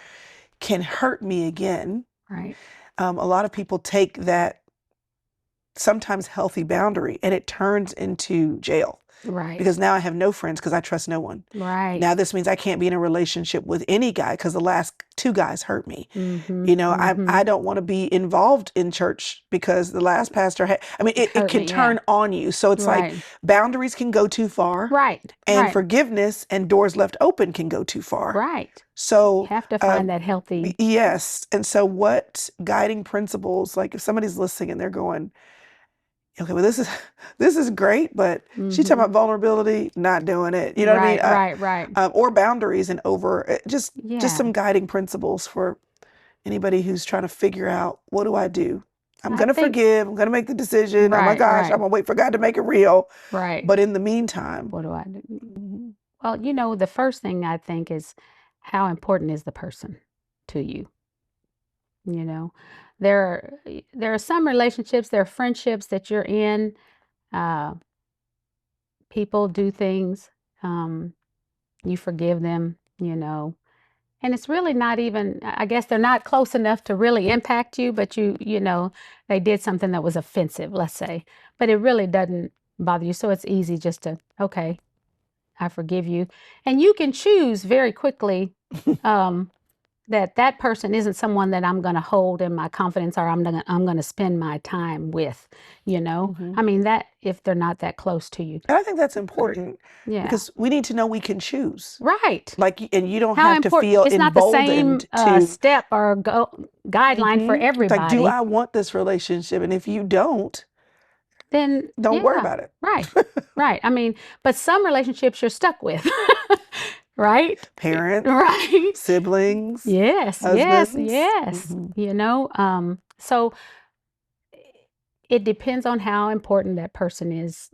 can hurt me again. Right. A lot of people take that sometimes healthy boundary and it turns into jail. Right. because now I have no friends because I trust no one. Right. Now this means I can't be in a relationship with any guy because the last 2 guys hurt me. Mm-hmm. You know, Mm-hmm. I don't want to be involved in church because the last pastor had, I mean, it Hurt can me, yeah. turn on you. So it's like Right. boundaries can go too far, Right. and Right. forgiveness and doors left open can go too far. Right. You So, have to find that healthy. yes. And so, what guiding principles, like if somebody's listening and they're going, okay, well, this is great, but she talking Mm-hmm. about vulnerability, not doing it. You know what I mean? Right. Right. Or boundaries and over just Yeah. some guiding principles for anybody who's trying to figure out, what do I do? I'm I going to think. forgive. I'm going to make the decision. Oh my Right. gosh, I'm Right. going to wait for God to make it real. Right. But in the meantime, What do I do? mhm, Well, the first thing I think is, how important is the person to you? You know, there are some relationships, there are friendships that you're in. Uh, People do things, you forgive them, and it's really not even. I guess they're not close enough to really impact you, but they did something that was offensive, let's say, but it really doesn't bother you. So it's easy just to, okay, I forgive you, and you can choose very quickly. Um, that person isn't someone that I'm going to hold in my confidence, or I'm going to spend my time with, mhm. I mean, that if they're not that close to you. And I think that's important Yeah. because we need to know we can choose. Right. Like, and you don't How have to important. feel It's not the same emboldened to, step or guideline for it's like, do everybody. I want this relationship? And if you Then, don't worry yeah. about it. Right. Right. I mean, but some relationships you're stuck with. Right. Parents, Right. siblings, Yes. Yes. husbands. Yes. Hmm. So it depends on how important that person is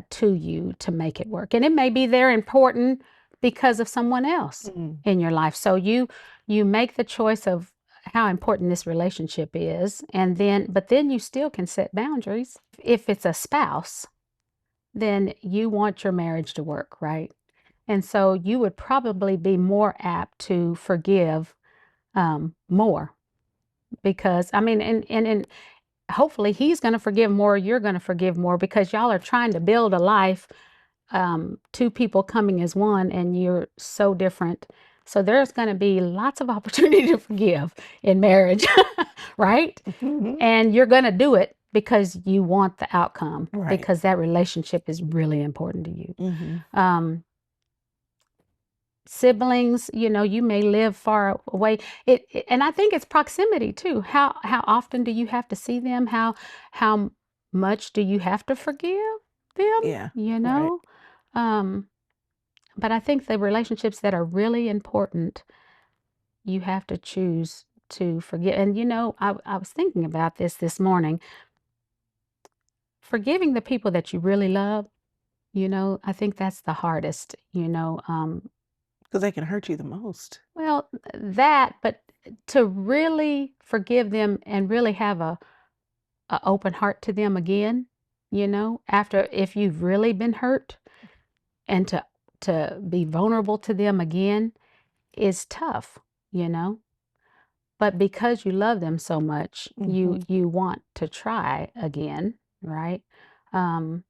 to you to make it work. And it may be they're important because of someone else Mm. in your life. So you make the choice of how important this relationship is, and then you still can set boundaries. If it's a spouse, then you want your marriage to work, right? And so you would probably be more apt to forgive more, because I mean, and hopefully he's going to forgive more, you're going to forgive more, because y'all are trying to build a life, two people coming as one, and you're so different. So there's going to be lots of opportunity to forgive in marriage, right? Mhm. And you're going to do it because you want the outcome, Right. because that relationship is really important to you. Hmm. Um, Siblings, you may live far away. And I think it's proximity too. How often do you have to see them? How much do you have to forgive them? Yeah. You Right. know? Um, but I think the relationships that are really important, you have to choose to forgive. And I was thinking about this morning. Forgiving the people that you really love, I think that's the hardest. Because they can hurt you the most. Well, that, but to really forgive them and really have a open heart to them again, after, if you've really been hurt, and to be vulnerable to them again is tough, you know. But because you love them so much, you Hmm. you want to try again, right? Um,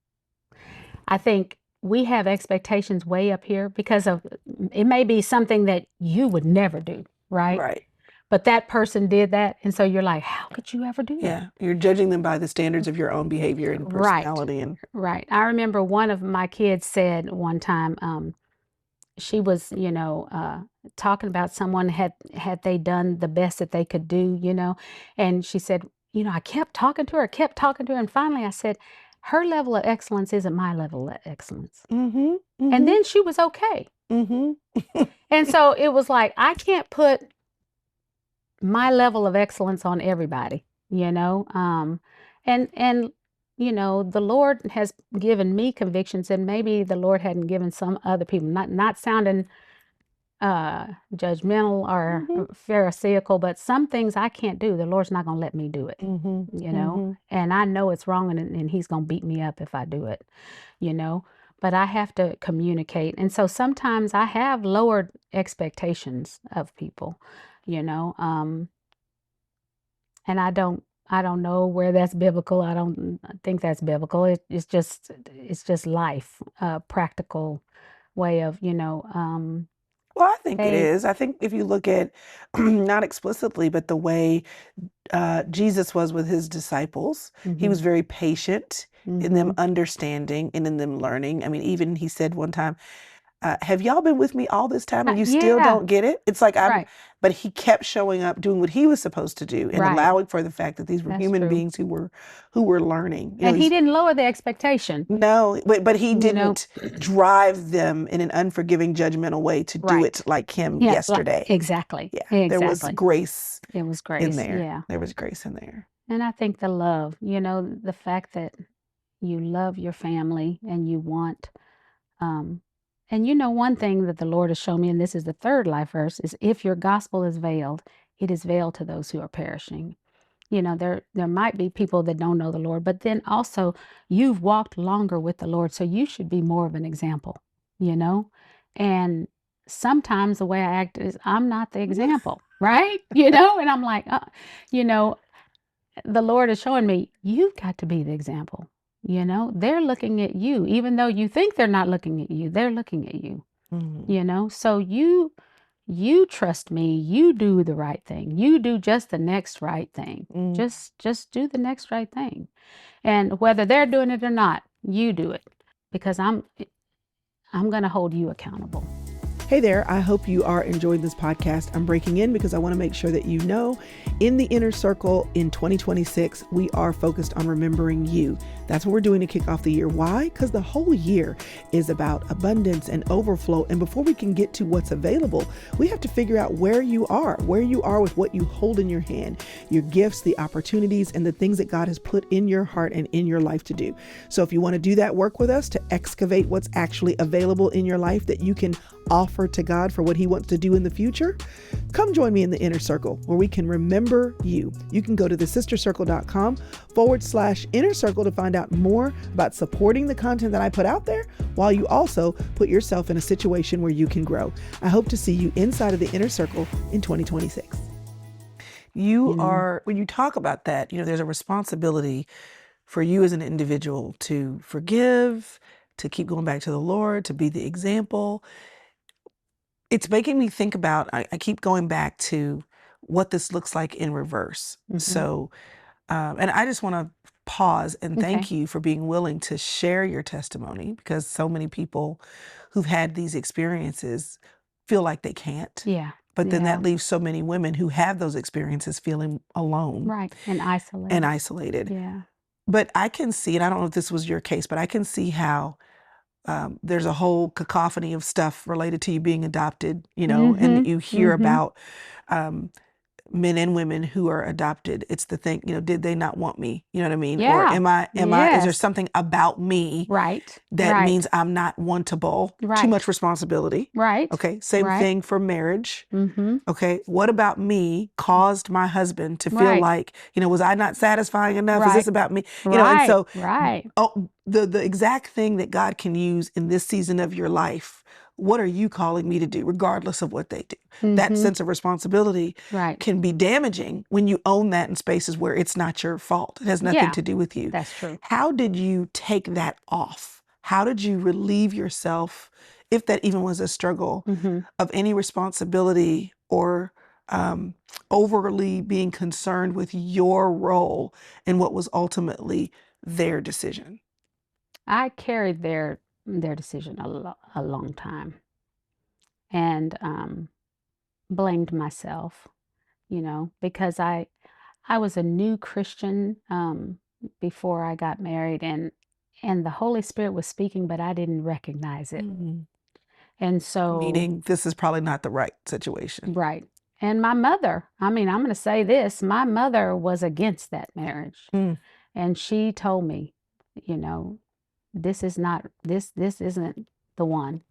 I think we have expectations way up here because of, it may be something that you would never do, right? Right. But that person did that, and so you're like, how could you ever do that? Yeah. You're judging them by the standards of your own behavior and Right, personality. And right. I remember one of my kids said one time, she was, talking about someone, had they done the best that they could do, and she said, I kept talking to her, and finally I said, her level of excellence isn't my level of excellence. hmm. And Hmm. then she was okay. Hmm. And so it was like, I can't put my level of excellence on everybody, and the Lord has given me convictions, and maybe the Lord hadn't given some other people, not sounding judgmental or Hmm. pharisaical, but some things I can't do, the Lord's not going to let me do it, Hmm. Hmm. and I know it's wrong, and he's going to beat me up if I do it, but I have to communicate. And so sometimes I have lowered expectations of people, you know, and I don't know where that's biblical. I don't think that's biblical. It's just life, a practical way of, Well, I think it they is. I think if you look at not explicitly, but the way Jesus was with his disciples, he was mhm, very patient in them mhm. understanding and in them learning. I mean, even he said one time, have y'all been with me all this time and you still Yeah, don't get it? It's like right, but he kept showing up, doing what he was supposed to do, and right. allowing for the fact that these were That's human true. beings who were learning. And he He's didn't lower the expectation, no, but he you know. didn't drive them in an unforgiving, judgmental way to do it Right. like him Yeah, like yesterday. exactly. Yeah, there was Exactly. grace It was in grace. there. Yeah. There was grace in there. And I think the love, the fact that you love your family and you want um and one thing that the Lord has shown me, and this is the third life verse, is if your gospel is veiled, it is veiled to those who are perishing. There might be people that don't know the Lord, but then also you've walked longer with the Lord, so you should be more of an example, you know? And sometimes the way I act is I'm not the example, right? And I'm like, you know, the Lord is showing me you've got to be the example. They're looking at you, even though you think they're not looking at you, they're looking at you, Mhm. So you trust me, you do the right thing. You do just the next right thing. Mm. Just do the next right thing. And whether they're doing it or not, you do it because I'm going to hold you accountable. Hey there, I hope you are enjoying this podcast. I'm breaking in because I want to make sure that you know in the inner circle in 2026, we are focused on remembering you. That's what we're doing to kick off the year. Why? Because the whole year is about abundance and overflow. And before we can get to what's available, we have to figure out where you are with what you hold in your hand, your gifts, the opportunities, and the things that God has put in your heart and in your life to do. So if you want to do that work with us to excavate what's actually available in your life that you can offer to God for what he wants to do in the future, come join me in the inner circle where we can remember you. You can go to thesistercircle.com/inner circle to find out more about supporting the content that I put out there while you also put yourself in a situation where you can grow. I hope to see you inside of the inner circle in 2026. When you talk about that, there's a responsibility for you as an individual to forgive, to keep going back to the Lord, to be the example. It's making me think about, I keep going back to what this looks like in reverse. Mm-hmm. So, and I just want to pause and Okay. thank you for being willing to share your testimony because so many people who've had these experiences feel like they can't. Yeah. But then Yeah. that leaves so many women who have those experiences feeling alone Right. And and isolated. isolated. Yeah. But I can see, and I don't know if this was your case, but I can see how there's a whole cacophony of stuff related to you being adopted, and Mm-hmm. you hear Mm-hmm. about um, men and women who are adopted. It's the thing, did they not want me? You know what I mean? Or Yeah. is there Yes. something about me Right. that Right. means I'm not wantable? Too Right. much responsibility. Right. Okay. Same Right. thing for marriage. Mm-hmm. Okay. What about me caused my husband to feel Right. like, was I not satisfying enough? Is this Right. about me? And Right. so Right. the exact thing that God can use in this season of your life, what are you calling me to do, regardless of what they do? That Mm-hmm. sense of responsibility Right. can be damaging when you own that in spaces where it's not your fault. It has nothing Yeah. to do with you. That's true. How did you take that off? How did you relieve yourself, if that even was a struggle, Mm-hmm. of any responsibility or um, overly being concerned with your role in what was ultimately their decision? I carried their decision a long time and blamed myself, because I was a new Christian before I got married, and the Holy Spirit was speaking, but I didn't recognize it. Mhm. And so, Meaning this is probably not the right situation. right. And my mother, I mean, I'm going to say this, my mother was against that marriage. Mm. And she told me, you know, this is not this isn't the one.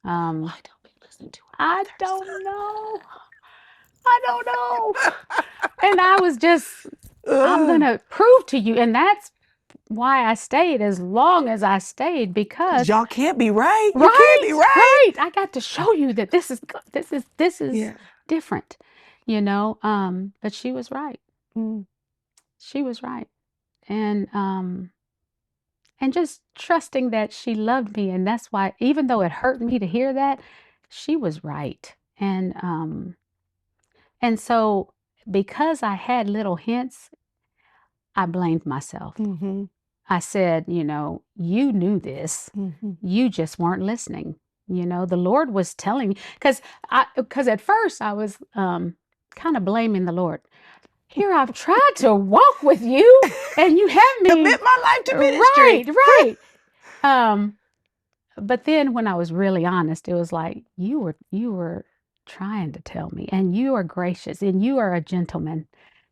Why Um, don't we listen to our I mothers? don't know. I don't know. And I was just, I'm Ugh, gonna prove to you. And that's why I stayed as long as I stayed, 'cause because y'all can't be right. You can't right, be right. right. I got to show you that this is Yeah. different, but she was right. Mm. She was right. And just trusting that she loved me, and that's why, even though it hurt me to hear that, she was right. And so because I had little hints, I blamed myself. Mm-hmm. I said, you knew this. Mm-hmm. You just weren't listening. The Lord was telling me, because at first I was kind of blaming the Lord. Here I've tried to walk with you, and you have Commit me my life to right, ministry. right. Um, but then when I was really honest, it was like, you were trying to tell me, and you are gracious, and you are a gentleman.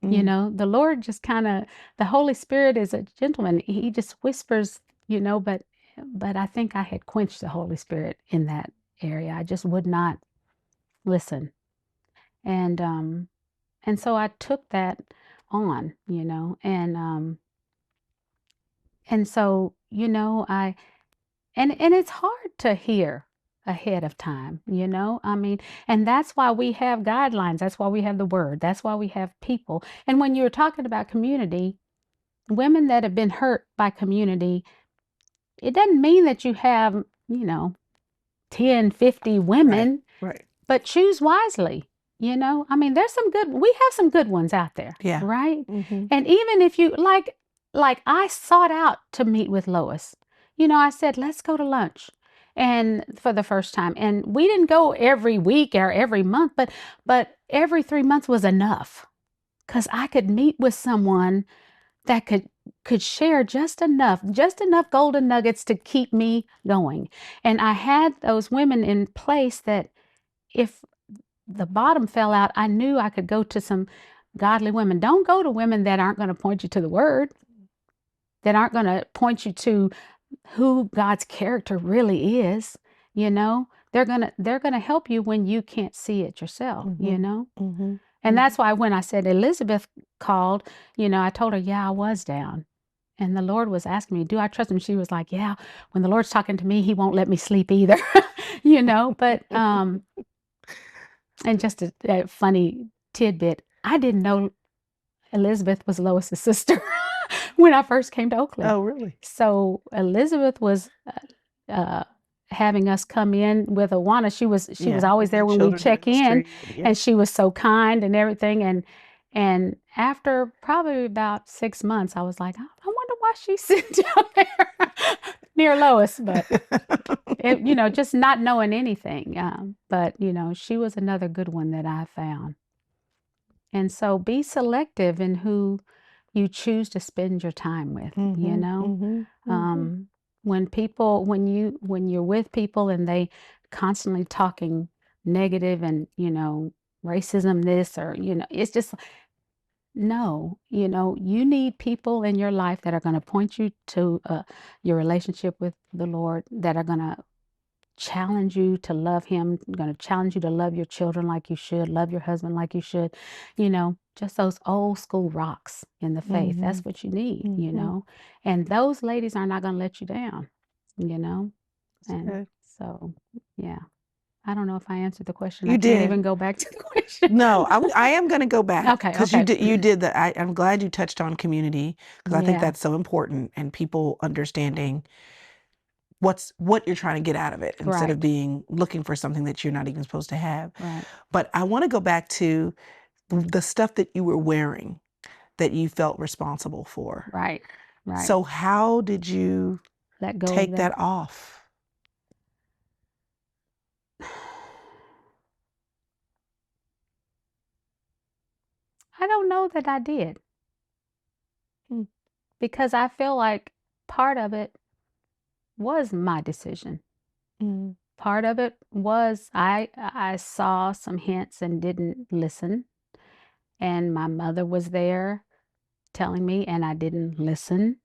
Mm. The Lord just the Holy Spirit is a gentleman. He just whispers, but I think I had quenched the Holy Spirit in that area. I just would not listen. And so I took that on, and so, and it's hard to hear ahead of time, I mean, and that's why we have guidelines. That's why we have the word. That's why we have people. And when you're talking about community, women that have been hurt by community, it doesn't mean that you have, 10, 50 Right. women, Right. but choose wisely. I mean, we have some good ones out there, Yeah. right? Mm-hmm. And even if you like I sought out to meet with Lois. I said, let's go to lunch. And for the first time, and we didn't go every week or every month, but every 3 months was enough, because I could meet with someone that could share just enough golden nuggets to keep me going. And I had those women in place that if the bottom fell out, I knew I could go to some godly women. Don't go to women that aren't going to point you to the word, that aren't going to point you to who God's character really is. They're going to help you when you can't see it yourself. Mm-hmm. Mm-hmm. And that's why when I said Elizabeth called, I told her, yeah, I was down. And the Lord was asking me, do I trust him? She was like, yeah, when the Lord's talking to me, he won't let me sleep either. But and just a funny tidbit, I didn't know Elizabeth was Lois's sister when I first came to Oakland. Oh, really? So Elizabeth was uh, having us come in with Awana. She was Yeah. always With the there when we children's check in, ministry. Yeah. and she was so kind and everything. And after probably about 6 months, I was like, I wonder why she's sitting down there near Lois. But just not knowing anything. But she was another good one that I found. And so be selective in who you choose to spend your time with, Mm-hmm. Mm-hmm. Mm-hmm. when you're with people and they constantly talking negative and, racism this, or, it's just no, you need people in your life that are going to point you to your relationship with the Lord, that are going to challenge you to love him, going to challenge you to love your children like you should, love your husband like you should, just those old school rocks in the faith. Mm-hmm. That's what you need, Mm-hmm. and those ladies are not going to let you down, you know. That's And good. so, yeah, I don't know if I answered the question. I You can't did. even go back to the question. No, I am going to go back Okay, because okay. you did that. I'm glad you touched on community because I think Yeah, that's so important and people understanding what you're trying to get out of it instead of right, being looking for something that you're not even supposed to have. right, But I want to go back to the stuff that you were wearing that you felt responsible for. right, right. So how did you Let go of take that. that off? I don't know that I did, Mm. because I feel like part of it was my decision. Mm. Part of it was I saw some hints and didn't listen, and my mother was there telling me, and I didn't listen.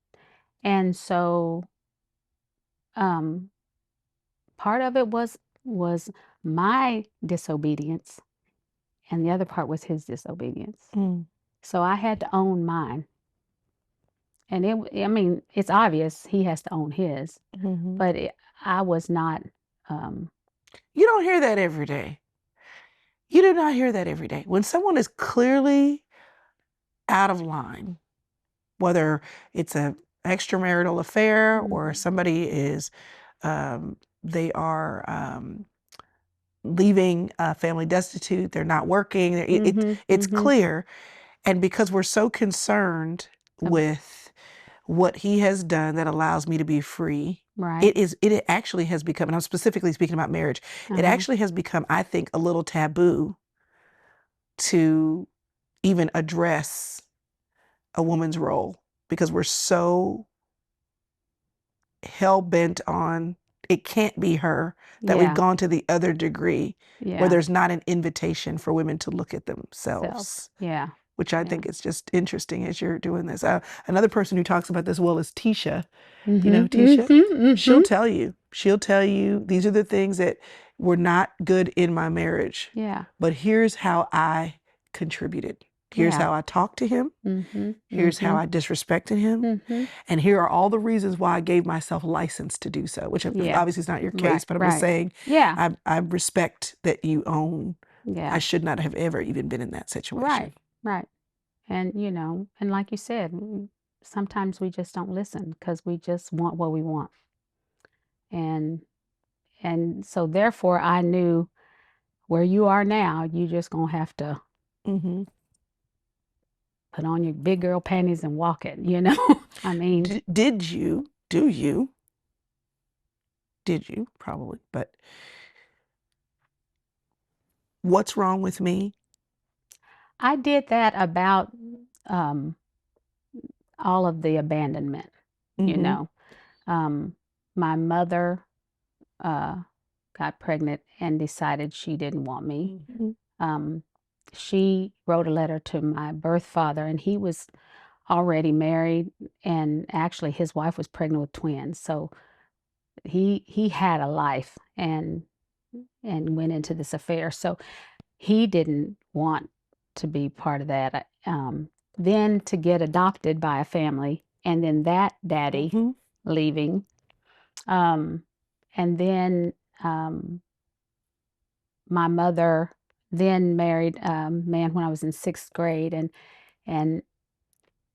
And so um part of it was my disobedience, and the other part was his disobedience. Mm. So I had to own mine. And I mean, it's obvious he has to own his, Hmm. but I was not You don't hear that every day. You do not hear that every day. When someone is clearly out of line whether it's a extramarital affair or Mhm. somebody is they are leaving a family destitute, they're not working. Mhm. It's Mhm. clear, and because we're so concerned Um, with what he has done that allows me to be free, right. it actually has become, and I'm specifically speaking about marriage, it Uh-huh. actually has become, I think, a little taboo to even address a woman's role because we're so hell bent on it can't be her that we've Yeah. gone to the other degree where Yeah. there's not an invitation for women to look at Selves. themselves, Yeah. which I Yeah. think is just interesting as you're doing this. Another person who talks about this well is Tisha. Do you know Mhm. Tisha? Mhm. She'll Mhm. tell you. She'll tell you these are the things that were not good in my marriage, Yeah. but here's how I contributed. Here's Yeah. how I talked to him. Mhm. Here's how Mhm. I disrespected him. Mhm. And here are all the reasons why I gave myself license to do so, which Yeah. obviously is not your Right. case, but I'm just Right. saying Yeah. I respect that you own I Yeah. should not have ever even been in that situation. Right. Right. And and like you said, sometimes we just don't listen because we just want what we want. And so therefore I knew where you are now, you just gonna have to Hmm. put on your big girl panties and walk it. I mean, Did you? Probably. But what's wrong with me? I did that about um, all of the abandonment, you Hmm. know. Um, my mother uh, got pregnant and decided she didn't want me. Hmm. Um, she wrote a letter to my birth father, and he was already married, and actually his wife was pregnant with twins. So he had a life and went into this affair. So he didn't want to be part of that. Then to get adopted by a family, and then that daddy Hmm. leaving, um, and then um, my mother then married a man when I was in sixth grade, and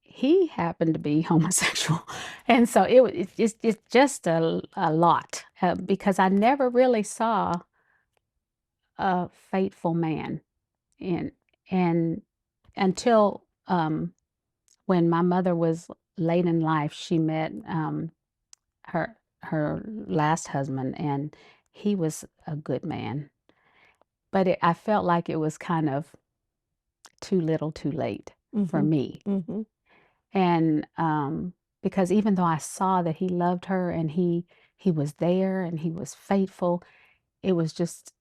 he happened to be homosexual, and so it's just a lot because I never really saw a faithful man in and until when my mother was late in life, she met her last husband, and he was a good man. But I felt like it was kind of too little, too late for Hmm. me. Hmm. And because even though I saw that he loved her and he was there and he was faithful, it was just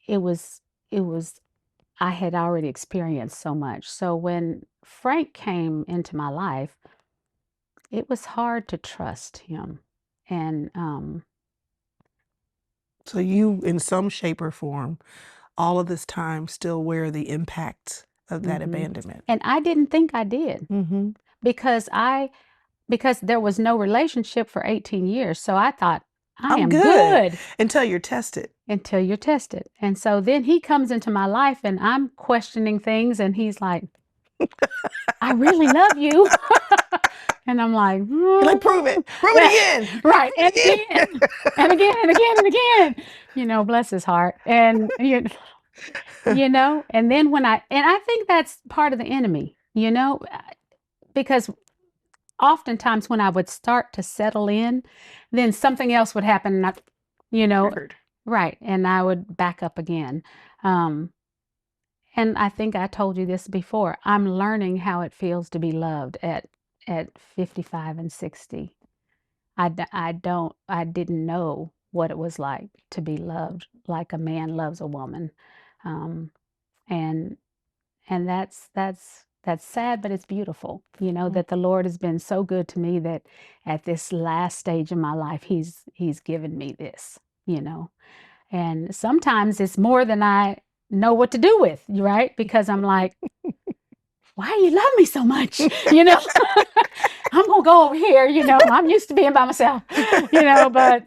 it was it was I had already experienced so much. So when Frank came into my life, it was hard to trust him. And So you, in some shape or form, all of this time still wear the impact of that mhm. abandonment. And I didn't think I did Hmm. because because there was no relationship for 18 years. So I thought I I'm am good good until you're tested. until you're tested. And so then he comes into my life and I'm questioning things and he's like, I really love you. And I'm like, You're like, prove "Mm." it. Prove it Yeah, again. right. Prove And it again, and again, and again, and again. Bless his heart. And again. and then and I think that's part of the enemy, because oftentimes when I would start to settle in, then something else would happen and you know, Triggered. right, and I would back up again. Um, and I think I told you this before. I'm learning how it feels to be loved at 55 and 60. I didn't know what it was like to be loved like a man loves a woman. Um, and that's sad, but it's beautiful, that the Lord has been so good to me that at this last stage of my life, He's given me this, and sometimes it's more than I know what to do with, right? Because I'm like, why you love me so much? I'm gonna go over here, I'm used to being by myself, but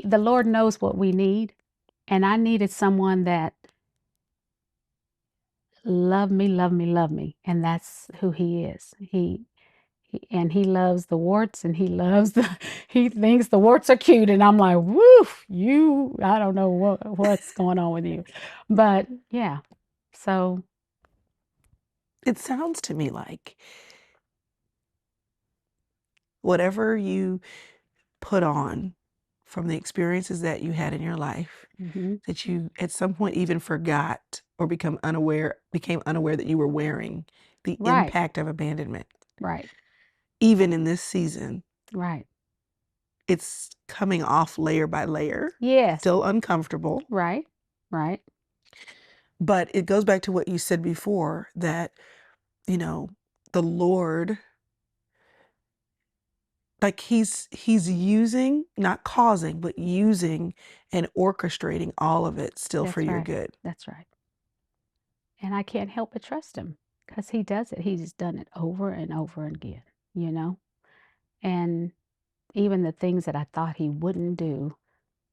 the Lord knows what we need, and I needed someone that love me, love me, love me. And that's who he is. And he loves the warts and he loves he thinks the warts are cute. And I'm like, woof, I don't know what's going on with you. But yeah, so It sounds to me like whatever you put on from the experiences that you had in your life, mhm, that you at some point even forgot or became unaware that you were wearing, the right, impact of abandonment. right, Even in this season, right. it's coming off layer by layer, Yes, still uncomfortable, right, right. but it goes back to what you said before that, you know, the Lord, like he's using, not causing, but using and orchestrating all of it still for That's your right. good. That's right. And I can't help but trust him because he does it. He's done it over and over again, you know? And even the things that I thought he wouldn't do,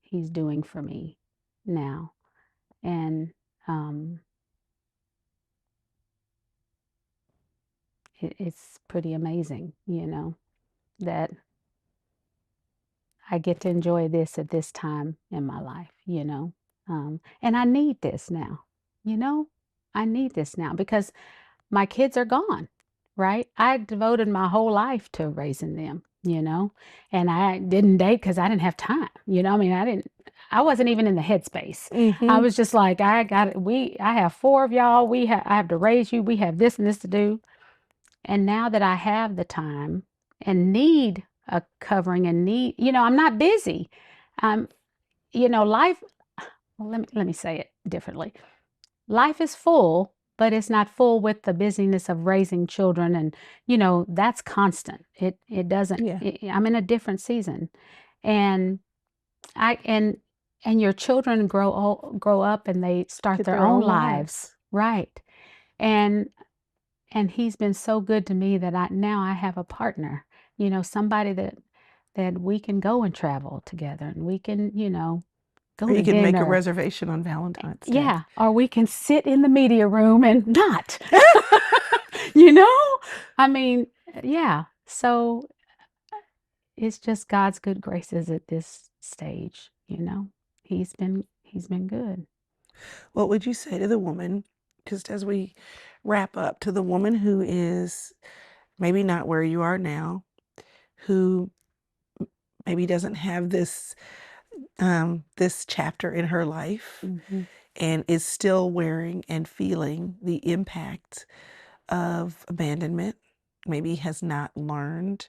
he's doing for me now. And um, it's pretty amazing, that I get to enjoy this at this time in my life. And I need this now, you know? I need this now because my kids are gone, right? I devoted my whole life to raising them, and I didn't date because I didn't have time. I mean, I wasn't even in the headspace. I Mm-hmm. was just like, I have four of y'all. I have to raise you. We have this and this to do. And now that I have the time and need a covering and I'm not busy. Um, life, well, let me say it differently. Life is full, but it's not full with the busyness of raising children, and that's constant. It doesn't. Yeah. I'm in a different season, and I and your children grow up and they start Get their their own own lives, lives. right? And he's been so good to me that I have a partner, somebody that we can go and travel together, and we can Or go you to can make a dinner. reservation on Valentine's Day. Yeah, or we can sit in the media room and not. You know? I mean, yeah. So it's just God's good graces at this stage. He's been good. What would you say to the woman, just as we wrap up, to the woman who is maybe not where you are now, who maybe doesn't have this chapter in her life Hmm. and is still wearing and feeling the impact of abandonment, maybe has not learned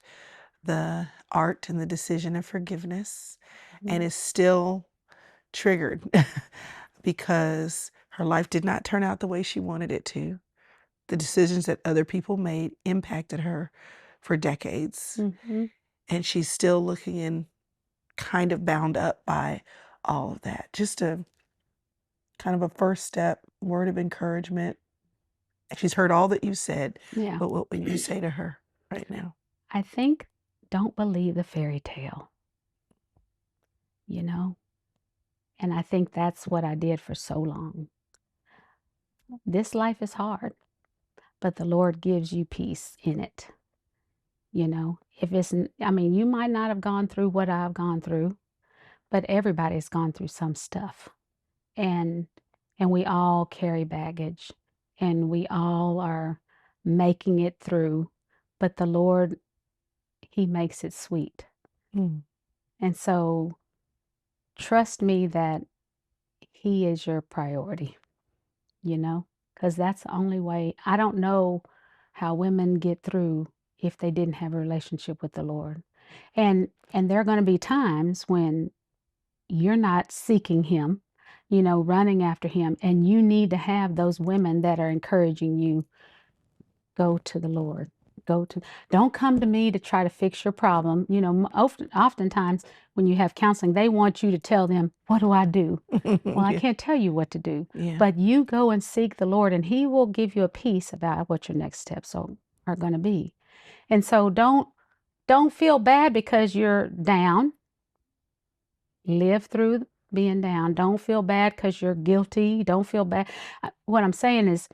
the art and the decision of forgiveness, Hmm. and is still triggered because her life did not turn out the way she wanted it to. The decisions that other people made impacted her for decades, Hmm. and she's still looking in kind of bound up by all of that. Just a kind of a first step word of encouragement. She's heard all that you said, Yeah. but what would you say to her right now? I think don't believe the fairy tale, you know? And I think that's what I did for so long. This life is hard, but the Lord gives you peace in it. If I mean, you might not have gone through what I've gone through, but everybody's gone through some stuff. And we all carry baggage and we all are making it through, but the Lord, he makes it sweet. Mm. And so trust me that he is your priority, you know, because that's the only way. I don't know how women get through if they didn't have a relationship with the Lord. And there are going to be times when you're not seeking him, running after him, and you need to have those women that are encouraging you, go to the Lord. Don't come to me to try to fix your problem. Oftentimes when you have counseling, they want you to tell them, what do I do? Well, I Yeah, can't tell you what to do, yeah. but you go and seek the Lord, and he will give you a peace about what your next steps are going to be. And so don't feel bad because you're down. Live through being down. Don't feel bad because you're guilty. Don't feel bad. What I'm saying is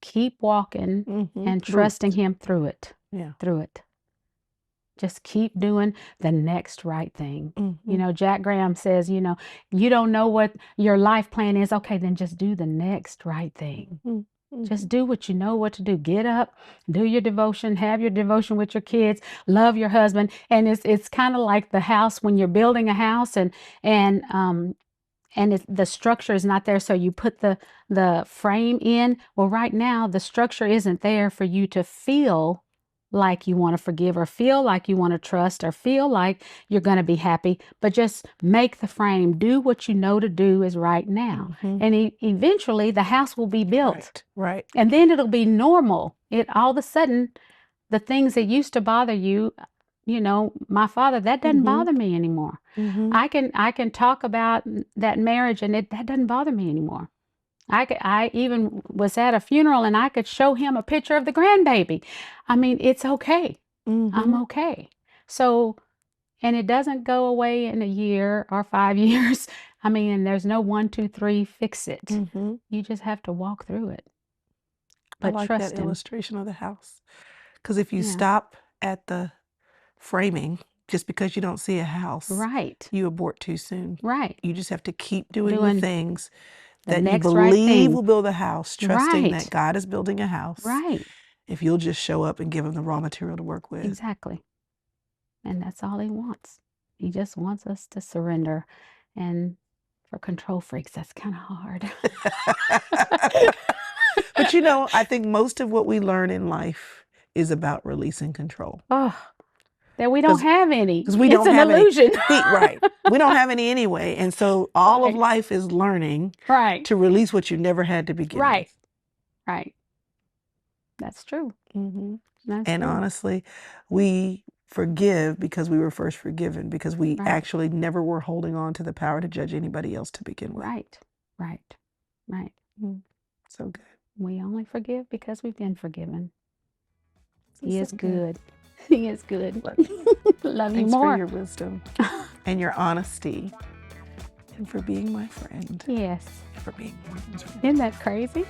keep walking and Through trusting it. him through it. Yeah. Through it. Just keep doing the next right thing. You know, Jack Graham says, you know, you don't know what your life plan is. Okay, then just do the next right thing. Just do what you know what to do. Get up, do your devotion, have your devotion with your kids, love your husband. And it's kind of like the house when you're building a house and the structure is not there, so you put the frame in. Well, right now the structure isn't there for you to feel like you want to forgive or feel like you want to trust or feel like you're going to be happy, but just make the frame. Do what you know to do is right now. And eventually the house will be built. Right. And then it'll be normal. It all of a sudden, the things that used to bother you, you know, my father, that doesn't bother me anymore. I can talk about that marriage and that doesn't bother me anymore. I even was at a funeral and I could show him a picture of the grandbaby. I mean, it's okay. I'm okay. So, and it doesn't go away in a year or 5 years. I mean, there's no 1, 2, 3, fix it. You just have to walk through it. I But like that trust him. illustration of the house. Because if you Yeah. stop at the framing, just because you don't see a house, Right. you abort too soon. Right. You just have to keep doing the Doing things the that you next right believe thing. will build a house, trusting that Right. God is building a house. Right. If you'll just show up and give him the raw material to work with. Exactly. And that's all he wants. He just wants us to surrender. And for control freaks, that's kind of hard. But you know, I think most of what we learn in life is about releasing control. Oh, that we don't have any. Because we It's don't an have illusion. any. Right. We don't have any anyway. And so all of Right. life is learning Right. to release what you never had to begin Right. with. Right. That's true. That's And true. honestly, we forgive because we were first forgiven, because we Right. actually never were holding on to the power to judge anybody else to begin with. Right. Right. Right. So good. We only forgive because we've been forgiven. So He is good. good. He is good. Love you. Love you Thanks for more. your wisdom and your honesty and for being my friend. Yes. For being Morgan's friend. Isn't that crazy?